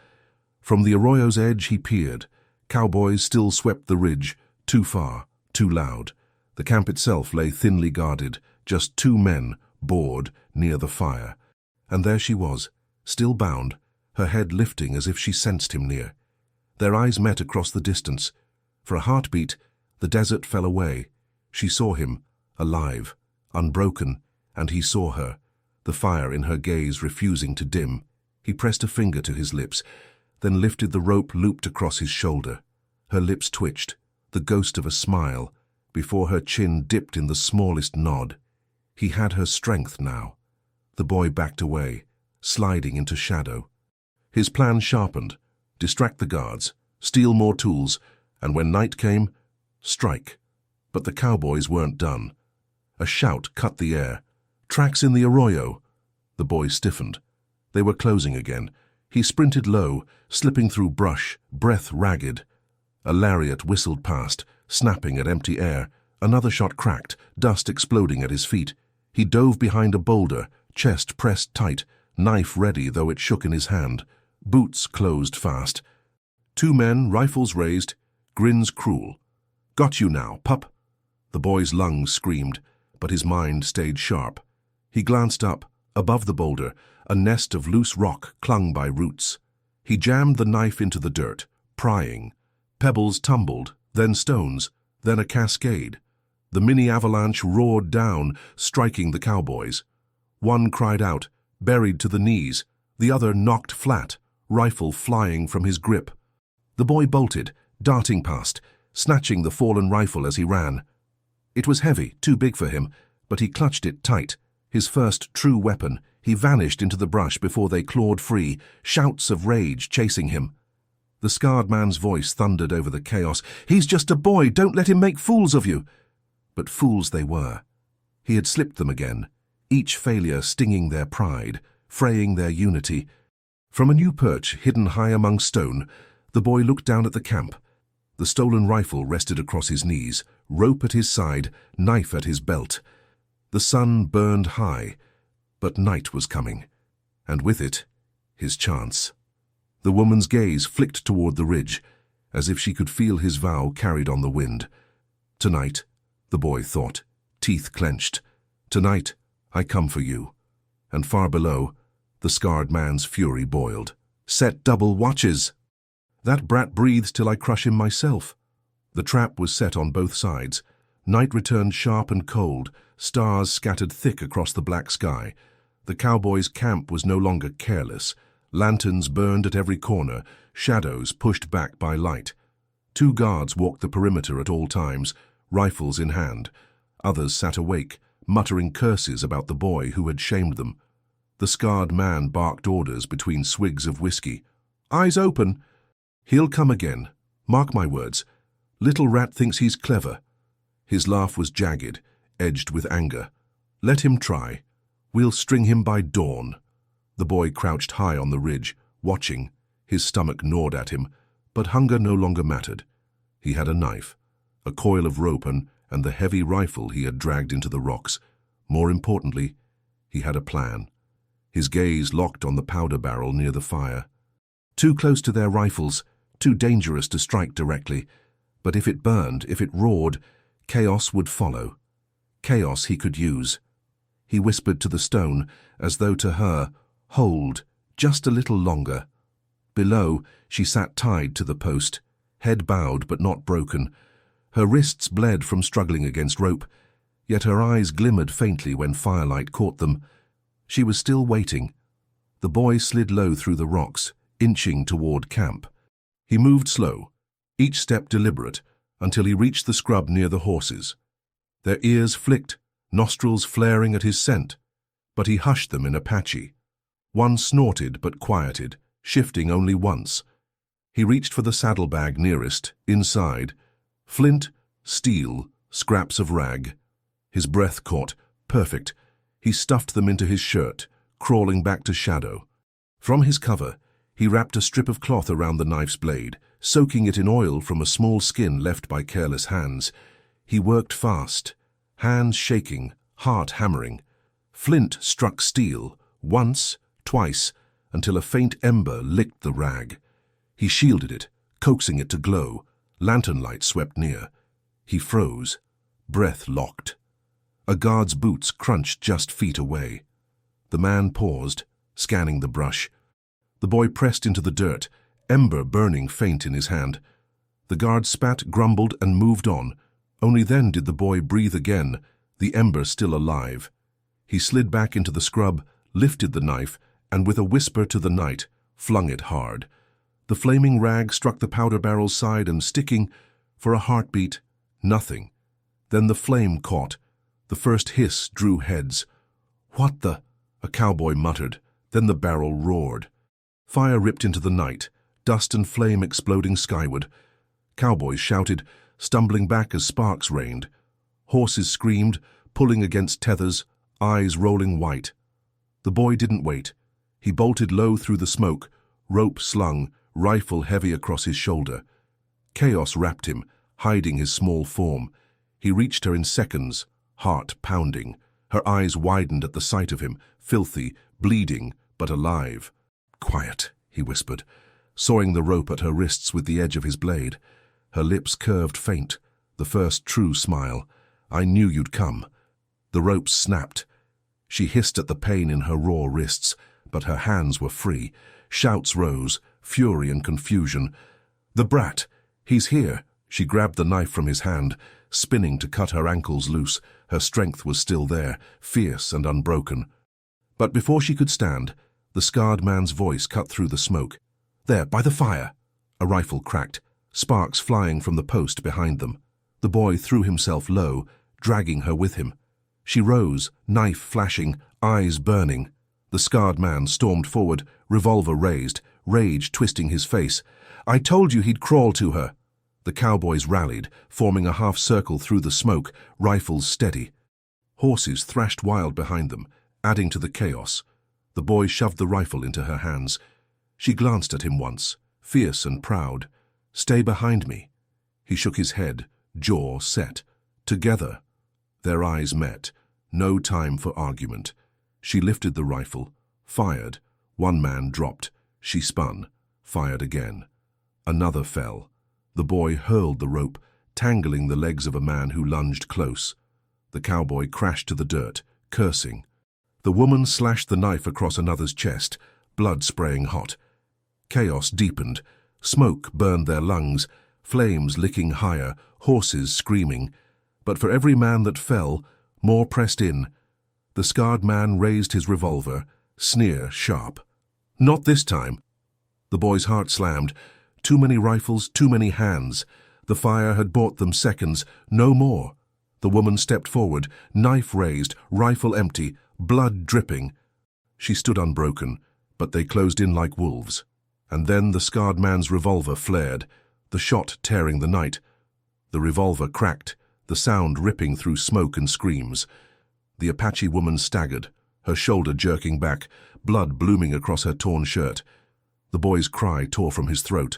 From the arroyo's edge he peered. Cowboys still swept the ridge, too far, too loud. The camp itself lay thinly guarded, just two men, bored, near the fire. And there she was, still bound, her head lifting as if she sensed him near. Their eyes met across the distance. For a heartbeat, the desert fell away. She saw him, alive, unbroken, and he saw her, the fire in her gaze refusing to dim. He pressed a finger to his lips, then lifted the rope looped across his shoulder. Her lips twitched, the ghost of a smile, before her chin dipped in the smallest nod. He had her strength now. The boy backed away, sliding into shadow. His plan sharpened: distract the guards, steal more tools, and when night came, strike. But the cowboys weren't done. A shout cut the air. "Tracks in the arroyo!" The boy stiffened. They were closing again. He sprinted low, slipping through brush, breath ragged. A lariat whistled past, snapping at empty air. Another shot cracked, dust exploding at his feet. He dove behind a boulder, chest pressed tight, knife ready though it shook in his hand. Boots closed fast. Two men, rifles raised, grins cruel. "Got you now, pup." The boy's lungs screamed, but his mind stayed sharp. He glanced up. Above the boulder, a nest of loose rock clung by roots. He jammed the knife into the dirt, prying. Pebbles tumbled, then stones, then a cascade. The mini-avalanche roared down, striking the cowboys. One cried out, buried to the knees. The other knocked flat, rifle flying from his grip. The boy bolted, darting past, snatching the fallen rifle as he ran. It was heavy, too big for him, but he clutched it tight. His first true weapon. He vanished into the brush before they clawed free, shouts of rage chasing him. The scarred man's voice thundered over the chaos. "He's just a boy, don't let him make fools of you." But fools they were. He had slipped them again, each failure stinging their pride, fraying their unity. From a new perch hidden high among stone, the boy looked down at the camp. The stolen rifle rested across his knees, rope at his side, knife at his belt. The sun burned high, but night was coming, and with it, his chance. The woman's gaze flicked toward the ridge, as if she could feel his vow carried on the wind. "Tonight," the boy thought, teeth clenched. "Tonight, I come for you." And far below, the scarred man's fury boiled. "Set double watches." "That brat breathes till I crush him myself." The trap was set on both sides. Night returned sharp and cold, stars scattered thick across the black sky. The cowboys' camp was no longer careless. Lanterns burned at every corner, shadows pushed back by light. Two guards walked the perimeter at all times, rifles in hand. Others sat awake, muttering curses about the boy who had shamed them. The scarred man barked orders between swigs of whiskey. "Eyes open." "He'll come again. Mark my words. Little rat thinks he's clever." His laugh was jagged, edged with anger. "Let him try. We'll string him by dawn." The boy crouched high on the ridge, watching. His stomach gnawed at him, but hunger no longer mattered. He had a knife, a coil of rope and the heavy rifle he had dragged into the rocks. More importantly, he had a plan. His gaze locked on the powder barrel near the fire. Too close to their rifles, too dangerous to strike directly. But if it burned, if it roared, chaos would follow. Chaos he could use. He whispered to the stone, as though to her, "Hold, just a little longer." Below, she sat tied to the post, head bowed but not broken. Her wrists bled from struggling against rope, yet her eyes glimmered faintly when firelight caught them. She was still waiting. The boy slid low through the rocks, inching toward camp. He moved slow, each step deliberate, until he reached the scrub near the horses. Their ears flicked, nostrils flaring at his scent, but he hushed them in Apache. One snorted but quieted, shifting only once. He reached for the saddlebag nearest, inside. Flint, Steel, scraps of rag. His breath caught, perfect. He stuffed them into his shirt, crawling back to shadow. From his cover, he wrapped a strip of cloth around the knife's blade, soaking it in oil from a small skin left by careless hands. He worked fast, hands shaking, heart hammering. Flint struck steel, once, twice, until a faint ember licked the rag. He shielded it, coaxing it to glow. Lantern light swept near. He froze, breath locked. A guard's boots crunched just feet away. The man paused, scanning the brush. The boy pressed into the dirt, ember burning faint in his hand. The guard spat, grumbled, and moved on. Only then did the boy breathe again, the ember still alive. He slid back into the scrub, lifted the knife, and with a whisper to the night, flung it hard. The flaming rag struck the powder barrel's side and, sticking, for a heartbeat, nothing. Then the flame caught. The first hiss drew heads. "What the?" a cowboy muttered. Then the barrel roared. Fire ripped into the night, dust and flame exploding skyward. Cowboys shouted, stumbling back as sparks rained. Horses screamed, pulling against tethers, eyes rolling white. The boy didn't wait. He bolted low through the smoke, rope slung, rifle heavy across his shoulder. Chaos wrapped him, hiding his small form. He reached her in seconds, heart pounding. Her eyes widened at the sight of him, filthy, bleeding, but alive. "Quiet," he whispered, sawing the rope at her wrists with the edge of his blade. Her lips curved faint, the first true smile. "I knew you'd come." The ropes snapped. She hissed at the pain in her raw wrists, but her hands were free. Shouts rose, fury and confusion. "The brat! He's here!" She grabbed the knife from his hand, spinning to cut her ankles loose. Her strength was still there, fierce and unbroken. But before she could stand, the scarred man's voice cut through the smoke. "There, by the fire!" A rifle cracked, sparks flying from the post behind them. The boy threw himself low, dragging her with him. She rose, knife flashing, eyes burning. The scarred man stormed forward, revolver raised, rage twisting his face. "I told you he'd crawl to her!" The cowboys rallied, forming a half-circle through the smoke, rifles steady. Horses thrashed wild behind them, adding to the chaos. The boy shoved the rifle into her hands. She glanced at him once, fierce and proud. "Stay behind me." He shook his head, jaw set. Together. Their eyes met. No time for argument. She lifted the rifle, fired. One man dropped. She spun, fired again. Another fell. The boy hurled the rope, tangling the legs of a man who lunged close. The cowboy crashed to the dirt, cursing. The woman slashed the knife across another's chest, blood spraying hot. Chaos deepened. Smoke burned their lungs, flames licking higher, horses screaming. But for every man that fell, more pressed in. The scarred man raised his revolver, sneer sharp. "Not this time." The boy's heart slammed. Too many rifles, too many hands. The fire had bought them seconds, no more. The woman stepped forward, knife raised, rifle empty, blood dripping. She stood unbroken, but they closed in like wolves. And then the scarred man's revolver flared, the shot tearing the night. The revolver cracked, the sound ripping through smoke and screams. The Apache woman staggered, her shoulder jerking back, blood blooming across her torn shirt. The boy's cry tore from his throat.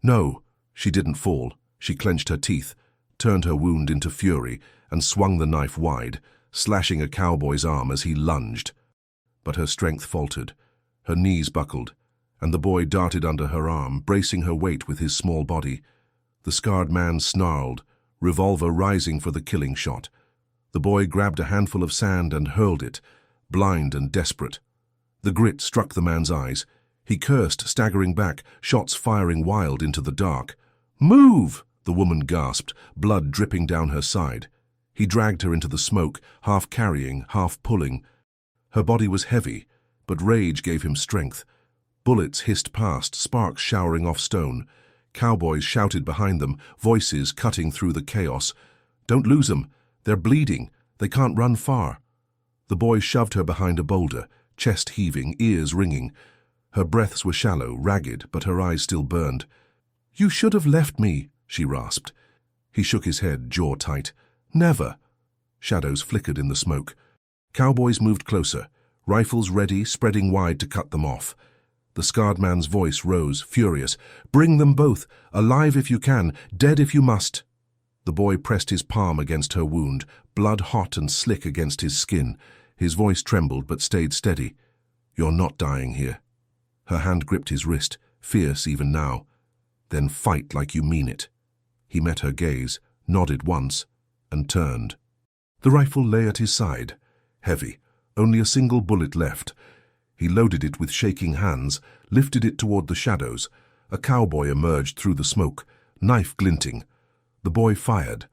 No, she didn't fall. She clenched her teeth, turned her wound into fury, and swung the knife wide, slashing a cowboy's arm as he lunged. But her strength faltered. Her knees buckled, and the boy darted under her arm, bracing her weight with his small body. The scarred man snarled, revolver rising for the killing shot. The boy grabbed a handful of sand and hurled it, blind and desperate. The grit struck the man's eyes. He cursed, staggering back, shots firing wild into the dark. "Move!" the woman gasped, blood dripping down her side. He dragged her into the smoke, half carrying, half pulling. Her body was heavy, but rage gave him strength. Bullets hissed past, sparks showering off stone. Cowboys shouted behind them, voices cutting through the chaos. "Don't lose 'em. They're bleeding. They can't run far." The boy shoved her behind a boulder, chest heaving, ears ringing. Her breaths were shallow, ragged, but her eyes still burned. "You should have left me," she rasped. He shook his head, jaw tight. Never. Shadows flickered in the smoke. Cowboys moved closer, rifles ready, spreading wide to cut them off. The scarred man's voice rose, furious. Bring them both, alive if you can, dead if you must. The boy pressed his palm against her wound, blood hot and slick against his skin. His voice trembled but stayed steady. You're not dying here. Her hand gripped his wrist, fierce even now. Then fight like you mean it. He met her gaze, nodded once, and turned. The rifle lay at his side, heavy, only a single bullet left. He loaded it with shaking hands, lifted it toward the shadows. A cowboy emerged through the smoke, knife glinting. The boy fired.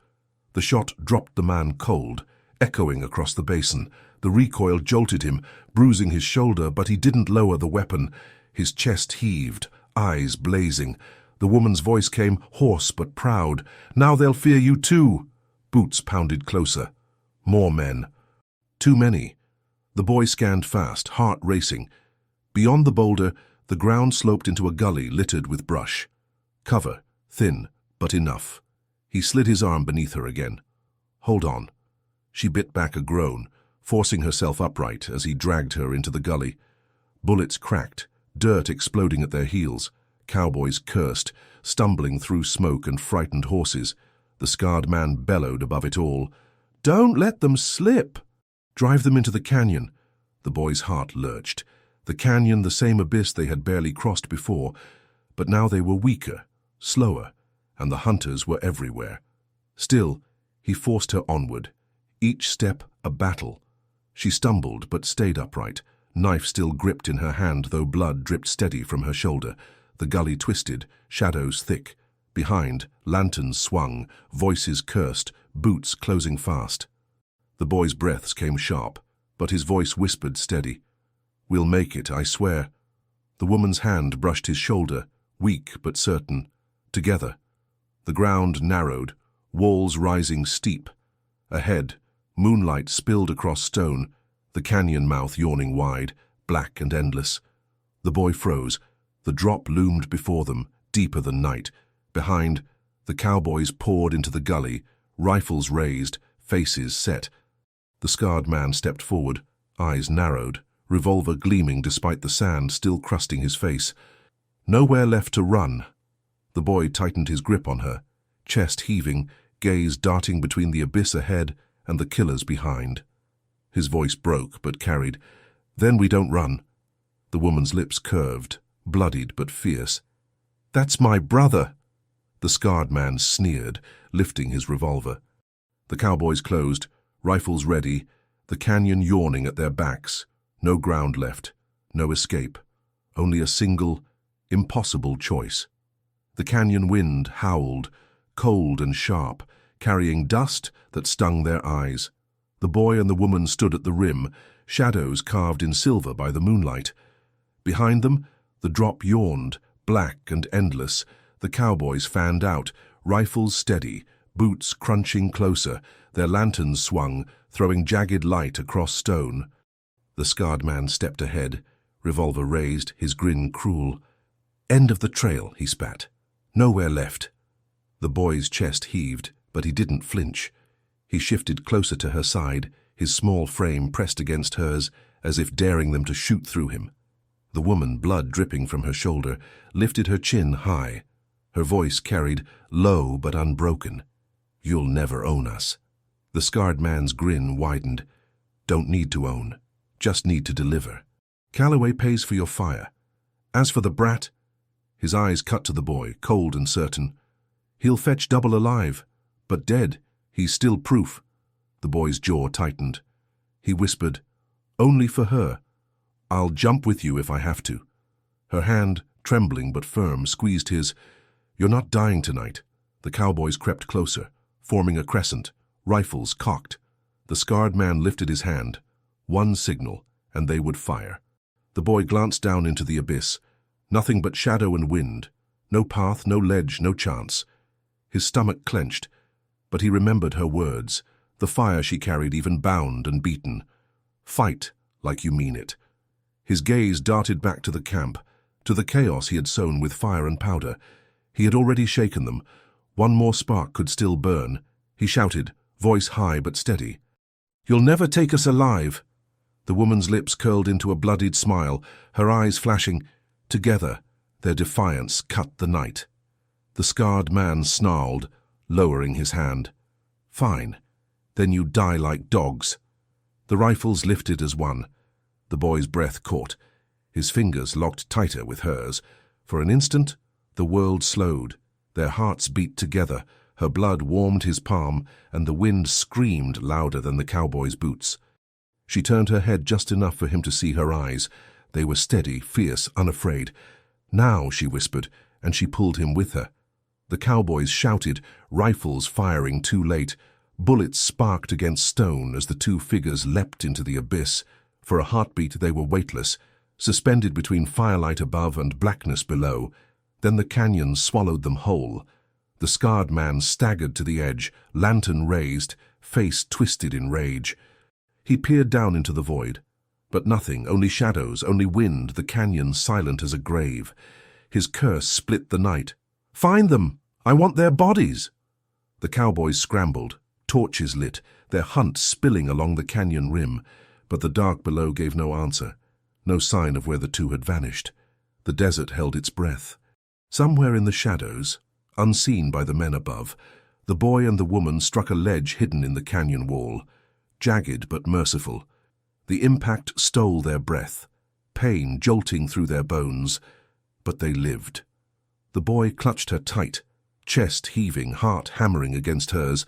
The shot dropped the man cold, echoing across the basin. The recoil jolted him, bruising his shoulder, but he didn't lower the weapon. His chest heaved, eyes blazing. The woman's voice came, hoarse but proud. Now they'll fear you too. Boots pounded closer. More men. Too many. The boy scanned fast, heart racing. Beyond the boulder, the ground sloped into a gully littered with brush. Cover, thin, but enough. He slid his arm beneath her again. Hold on. She bit back a groan, forcing herself upright as he dragged her into the gully. Bullets cracked, dirt exploding at their heels. Cowboys cursed, stumbling through smoke and frightened horses. The scarred man bellowed above it all. Don't let them slip! Drive them into the canyon. The boy's heart lurched. The canyon, the same abyss they had barely crossed before, but now they were weaker, slower, and the hunters were everywhere. Still, he forced her onward, each step a battle. She stumbled but stayed upright, knife still gripped in her hand though blood dripped steady from her shoulder. The gully twisted, shadows thick. Behind, lanterns swung, voices cursed, boots closing fast. The boy's breaths came sharp, but his voice whispered steady. We'll make it, I swear. The woman's hand brushed his shoulder, weak but certain. Together. The ground narrowed, walls rising steep. Ahead, moonlight spilled across stone, the canyon mouth yawning wide, black and endless. The boy froze. The drop loomed before them, deeper than night. Behind, the cowboys poured into the gully, rifles raised, faces set. The scarred man stepped forward, eyes narrowed, revolver gleaming despite the sand still crusting his face. Nowhere left to run. The boy tightened his grip on her, chest heaving, gaze darting between the abyss ahead and the killers behind. His voice broke but carried. Then we don't run. The woman's lips curved, bloodied but fierce. That's my brother. The scarred man sneered, lifting his revolver. The cowboys closed, rifles ready, the canyon yawning at their backs. No ground left, no escape, only a single, impossible choice. The canyon wind howled, cold and sharp, carrying dust that stung their eyes. The boy and the woman stood at the rim, shadows carved in silver by the moonlight. Behind them, the drop yawned, black and endless. The cowboys fanned out, rifles steady, boots crunching closer, their lanterns swung, throwing jagged light across stone. The scarred man stepped ahead, revolver raised, his grin cruel. End of the trail, he spat. Nowhere left. The boy's chest heaved, but he didn't flinch. He shifted closer to her side, his small frame pressed against hers, as if daring them to shoot through him. The woman, blood dripping from her shoulder, lifted her chin high. Her voice carried, low but unbroken. You'll never own us. The scarred man's grin widened. Don't need to own, just need to deliver. Calloway pays for your fire. As for the brat, his eyes cut to the boy, cold and certain. He'll fetch double alive, but dead, he's still proof. The boy's jaw tightened. He whispered, only for her. I'll jump with you if I have to. Her hand, trembling but firm, squeezed his. You're not dying tonight. The cowboys crept closer, forming a crescent, rifles cocked. The scarred man lifted his hand. One signal, and they would fire. The boy glanced down into the abyss. Nothing but shadow and wind. No path, no ledge, no chance. His stomach clenched, but he remembered her words, the fire she carried even bound and beaten. Fight like you mean it. His gaze darted back to the camp, to the chaos he had sown with fire and powder. He had already shaken them. One more spark could still burn. He shouted, voice high but steady. "You'll never take us alive." The woman's lips curled into a bloodied smile, her eyes flashing. Together, their defiance cut the night. The scarred man snarled, lowering his hand. "Fine. Then you die like dogs." The rifles lifted as one. The boy's breath caught. His fingers locked tighter with hers. For an instant, the world slowed. Their hearts beat together. Her blood warmed his palm, and the wind screamed louder than the cowboy's boots. She turned her head just enough for him to see her eyes. They were steady, fierce, unafraid. "Now," she whispered, and she pulled him with her. The cowboys shouted, rifles firing too late. Bullets sparked against stone as the two figures leapt into the abyss. For a heartbeat they were weightless, suspended between firelight above and blackness below. Then the canyon swallowed them whole. The scarred man staggered to the edge, lantern raised, face twisted in rage. He peered down into the void. But nothing, only shadows, only wind, the canyon silent as a grave. His curse split the night. "Find them! I want their bodies!" The cowboys scrambled, torches lit, their hunt spilling along the canyon rim. But the dark below gave no answer, no sign of where the two had vanished. The desert held its breath. Somewhere in the shadows, unseen by the men above, the boy and the woman struck a ledge hidden in the canyon wall, jagged but merciful. The impact stole their breath, pain jolting through their bones, but they lived. The boy clutched her tight, chest heaving, heart hammering against hers.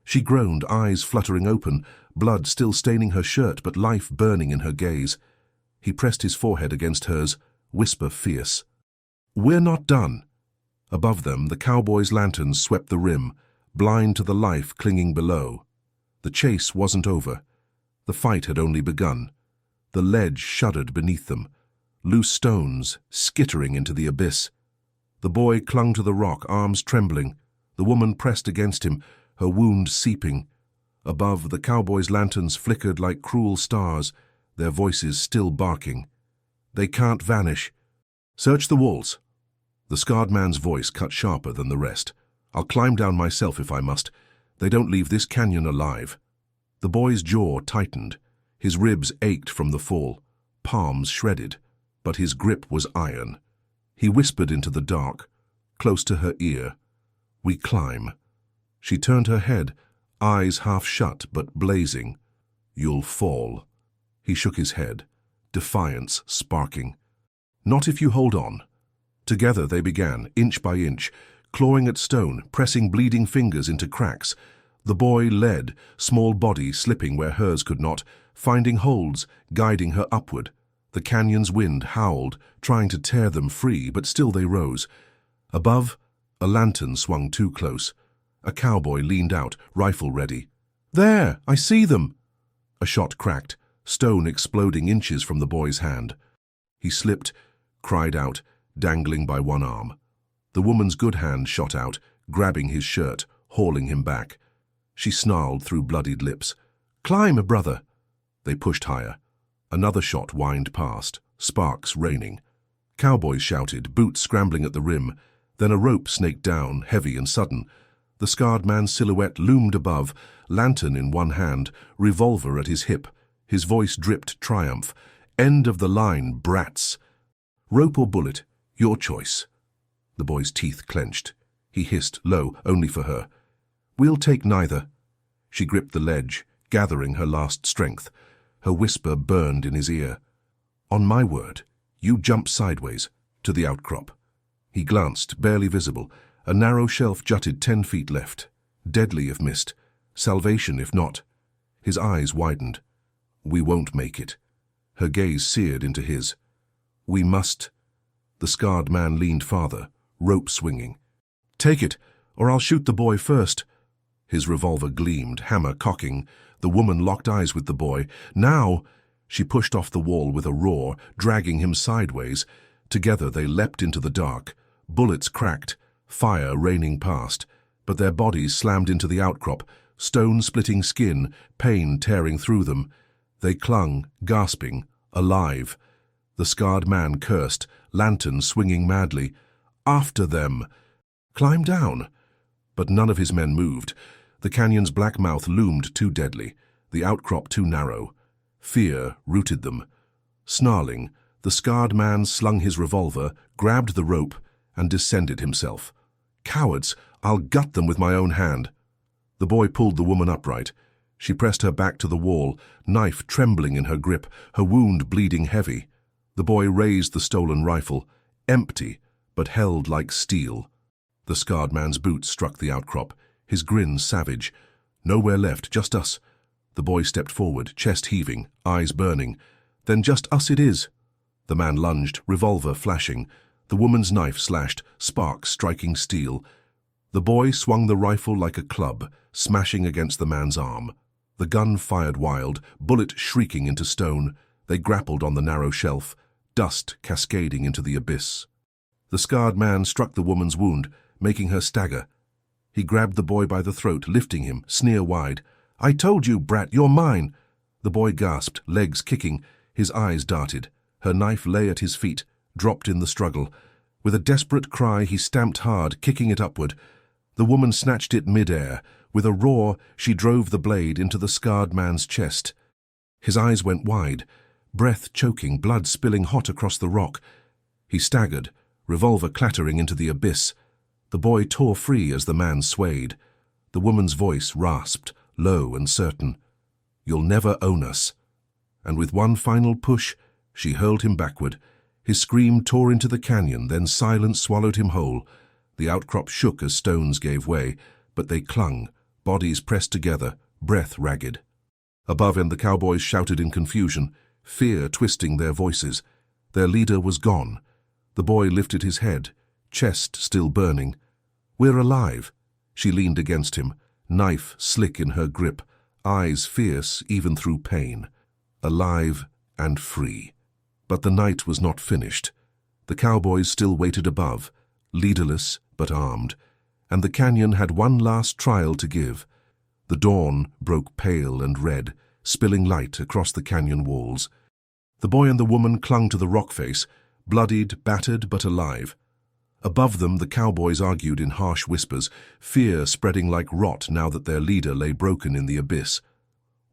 She groaned, eyes fluttering open, blood still staining her shirt but life burning in her gaze. He pressed his forehead against hers, whisper fierce. "We're not done." Above them, the cowboys' lanterns swept the rim, blind to the life clinging below. The chase wasn't over. The fight had only begun. The ledge shuddered beneath them, loose stones skittering into the abyss. The boy clung to the rock, arms trembling. The woman pressed against him, her wound seeping. Above, the cowboys' lanterns flickered like cruel stars, their voices still barking. "They can't vanish. Search the walls." The scarred man's voice cut sharper than the rest. "I'll climb down myself if I must. They don't leave this canyon alive." The boy's jaw tightened. His ribs ached from the fall, palms shredded, but his grip was iron. He whispered into the dark, close to her ear, "We climb." She turned her head, eyes half shut but blazing. "You'll fall." He shook his head, defiance sparking. "Not if you hold on." Together they began, inch by inch, clawing at stone, pressing bleeding fingers into cracks. The boy led, small body slipping where hers could not, finding holds, guiding her upward. The canyon's wind howled, trying to tear them free, but still they rose. Above, a lantern swung too close. A cowboy leaned out, rifle ready. "There! I see them!" A shot cracked, stone exploding inches from the boy's hand. He slipped, cried out, dangling by one arm. The woman's good hand shot out, grabbing his shirt, hauling him back. She snarled through bloodied lips. "Climb, brother!" They pushed higher. Another shot whined past, sparks raining. Cowboys shouted, boots scrambling at the rim. Then a rope snaked down, heavy and sudden. The scarred man's silhouette loomed above, lantern in one hand, revolver at his hip. His voice dripped triumph. "End of the line, brats!" "Rope or bullet? Your choice." The boy's teeth clenched. He hissed, low, only for her. "We'll take neither." She gripped the ledge, gathering her last strength. Her whisper burned in his ear. "On my word, you jump sideways, to the outcrop." He glanced, barely visible. A narrow shelf jutted 10 feet left. Deadly if missed, salvation if not. His eyes widened. "We won't make it." Her gaze seared into his. "We must." The scarred man leaned farther, rope swinging. "Take it, or I'll shoot the boy first." His revolver gleamed, hammer cocking. The woman locked eyes with the boy. "Now!" She pushed off the wall with a roar, dragging him sideways. Together they leapt into the dark. Bullets cracked, fire raining past, but their bodies slammed into the outcrop, stone-splitting skin, pain tearing through them. They clung, gasping, alive. The scarred man cursed, lantern swinging madly. "After them!" "Climb down!" But none of his men moved. The canyon's black mouth loomed too deadly, the outcrop too narrow. Fear rooted them. Snarling, the scarred man slung his revolver, grabbed the rope, and descended himself. Cowards! I'll gut them with my own hand. The boy pulled the woman upright. She pressed her back to the wall, knife trembling in her grip, her wound bleeding heavy. The boy raised the stolen rifle, empty, but held like steel. The scarred man's boots struck the outcrop, his grin savage. Nowhere left, just us. The boy stepped forward, chest heaving, eyes burning. Then just us it is. The man lunged, revolver flashing. The woman's knife slashed, sparks striking steel. The boy swung the rifle like a club, smashing against the man's arm. The gun fired wild, bullet shrieking into stone. They grappled on the narrow shelf, dust cascading into the abyss. The scarred man struck the woman's wound, making her stagger. He grabbed the boy by the throat, lifting him, sneer wide. "I told you, brat, you're mine!" The boy gasped, legs kicking. His eyes darted. Her knife lay at his feet, dropped in the struggle. With a desperate cry, he stamped hard, kicking it upward. The woman snatched it mid-air. With a roar, she drove the blade into the scarred man's chest. His eyes went wide, breath choking, blood spilling hot across the rock. He staggered, revolver clattering into the abyss. The boy tore free as the man swayed. The woman's voice rasped, low and certain. "You'll never own us." And with one final push, she hurled him backward. His scream tore into the canyon, then silence swallowed him whole. The outcrop shook as stones gave way, but they clung, bodies pressed together, breath ragged. Above him the cowboys shouted in confusion, fear twisting their voices. Their leader was gone. The boy lifted his head, chest still burning. "We're alive." She leaned against him, knife slick in her grip, eyes fierce even through pain. Alive and free. But the night was not finished. The cowboys still waited above, leaderless but armed, and the canyon had one last trial to give. The dawn broke pale and red, spilling light across the canyon walls. The boy and the woman clung to the rock face, bloodied, battered, but alive. Above them, the cowboys argued in harsh whispers, fear spreading like rot now that their leader lay broken in the abyss.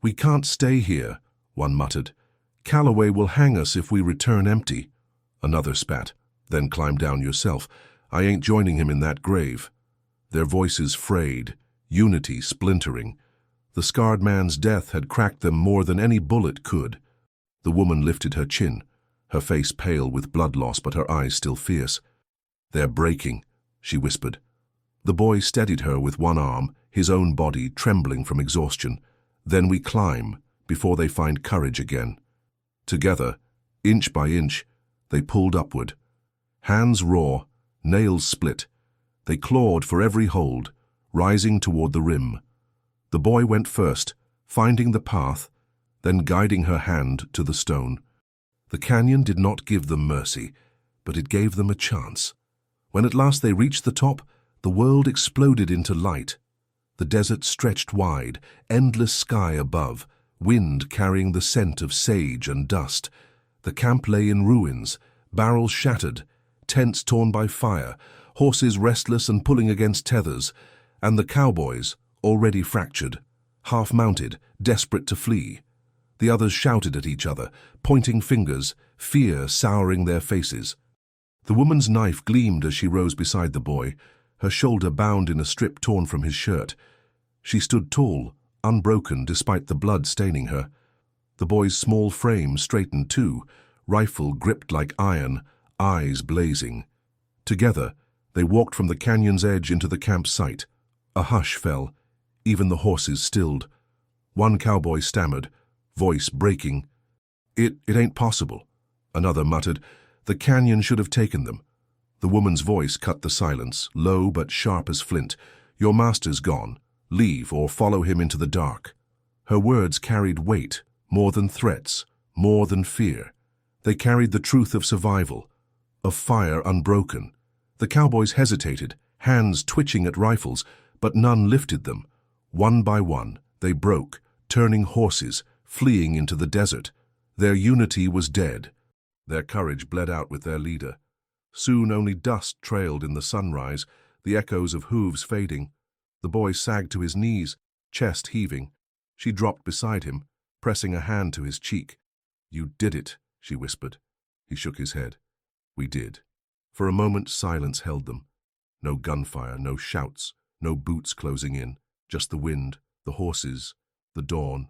"We can't stay here," one muttered. "Calloway will hang us if we return empty." Another spat. "Then climb down yourself. I ain't joining him in that grave." Their voices frayed, unity splintering. The scarred man's death had cracked them more than any bullet could. The woman lifted her chin, her face pale with blood loss but her eyes still fierce. "They're breaking," she whispered. The boy steadied her with one arm, his own body trembling from exhaustion. "Then we climb, before they find courage again." Together, inch by inch, they pulled upward. Hands raw, nails split. They clawed for every hold, rising toward the rim. The boy went first, finding the path, then guiding her hand to the stone. The canyon did not give them mercy, but it gave them a chance. When at last they reached the top, the world exploded into light. The desert stretched wide, endless sky above, wind carrying the scent of sage and dust. The camp lay in ruins, barrels shattered, tents torn by fire, horses restless and pulling against tethers, and the cowboys, already fractured, half-mounted, desperate to flee. The others shouted at each other, pointing fingers, fear souring their faces. The woman's knife gleamed as she rose beside the boy, her shoulder bound in a strip torn from his shirt. She stood tall, unbroken despite the blood staining her. The boy's small frame straightened too, rifle gripped like iron, eyes blazing. Together, they walked from the canyon's edge into the camp site. A hush fell. Even the horses stilled. One cowboy stammered, voice breaking. It ain't possible." Another muttered, "The canyon should have taken them." The woman's voice cut the silence, low but sharp as flint. "Your master's gone. Leave or follow him into the dark." Her words carried weight, more than threats, more than fear. They carried the truth of survival, of fire unbroken. The cowboys hesitated, hands twitching at rifles, but none lifted them. One by one, they broke, turning horses, fleeing into the desert. Their unity was dead. Their courage bled out with their leader. Soon only dust trailed in the sunrise, the echoes of hooves fading. The boy sagged to his knees, chest heaving. She dropped beside him, pressing a hand to his cheek. "You did it," she whispered. He shook his head. "We did." For a moment, silence held them. No gunfire, no shouts, no boots closing in, just the wind, the horses, the dawn.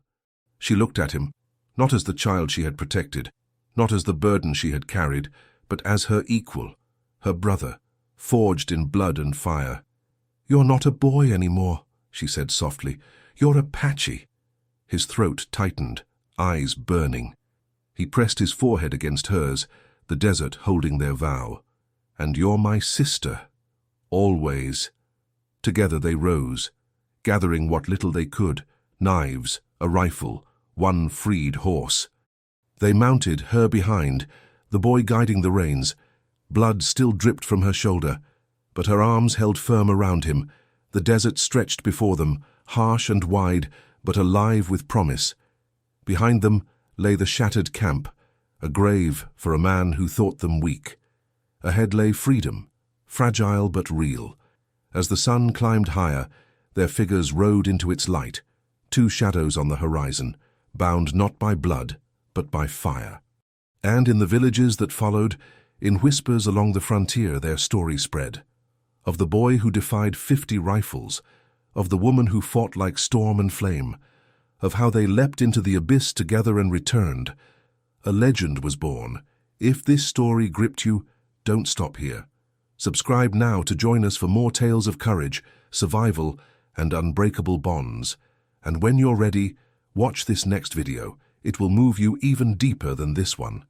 She looked at him, not as the child she had protected, not as the burden she had carried, but as her equal, her brother, forged in blood and fire. "You're not a boy anymore," she said softly. "You're Apache." His throat tightened, eyes burning. He pressed his forehead against hers, the desert holding their vow. "And you're my sister. Always." Together they rose, gathering what little they could, knives, a rifle, one freed horse. They mounted, her behind, the boy guiding the reins. Blood still dripped from her shoulder, but her arms held firm around him. The desert stretched before them, harsh and wide, but alive with promise. Behind them lay the shattered camp, a grave for a man who thought them weak. Ahead lay freedom, fragile but real. As the sun climbed higher, their figures rode into its light, two shadows on the horizon, bound not by blood, but by fire. And in the villages that followed, in whispers along the frontier, their story spread. Of the boy who defied 50 rifles, of the woman who fought like storm and flame, of how they leapt into the abyss together and returned. A legend was born. If this story gripped you, don't stop here. Subscribe now to join us for more tales of courage, survival, and unbreakable bonds. And when you're ready, watch this next video. It will move you even deeper than this one.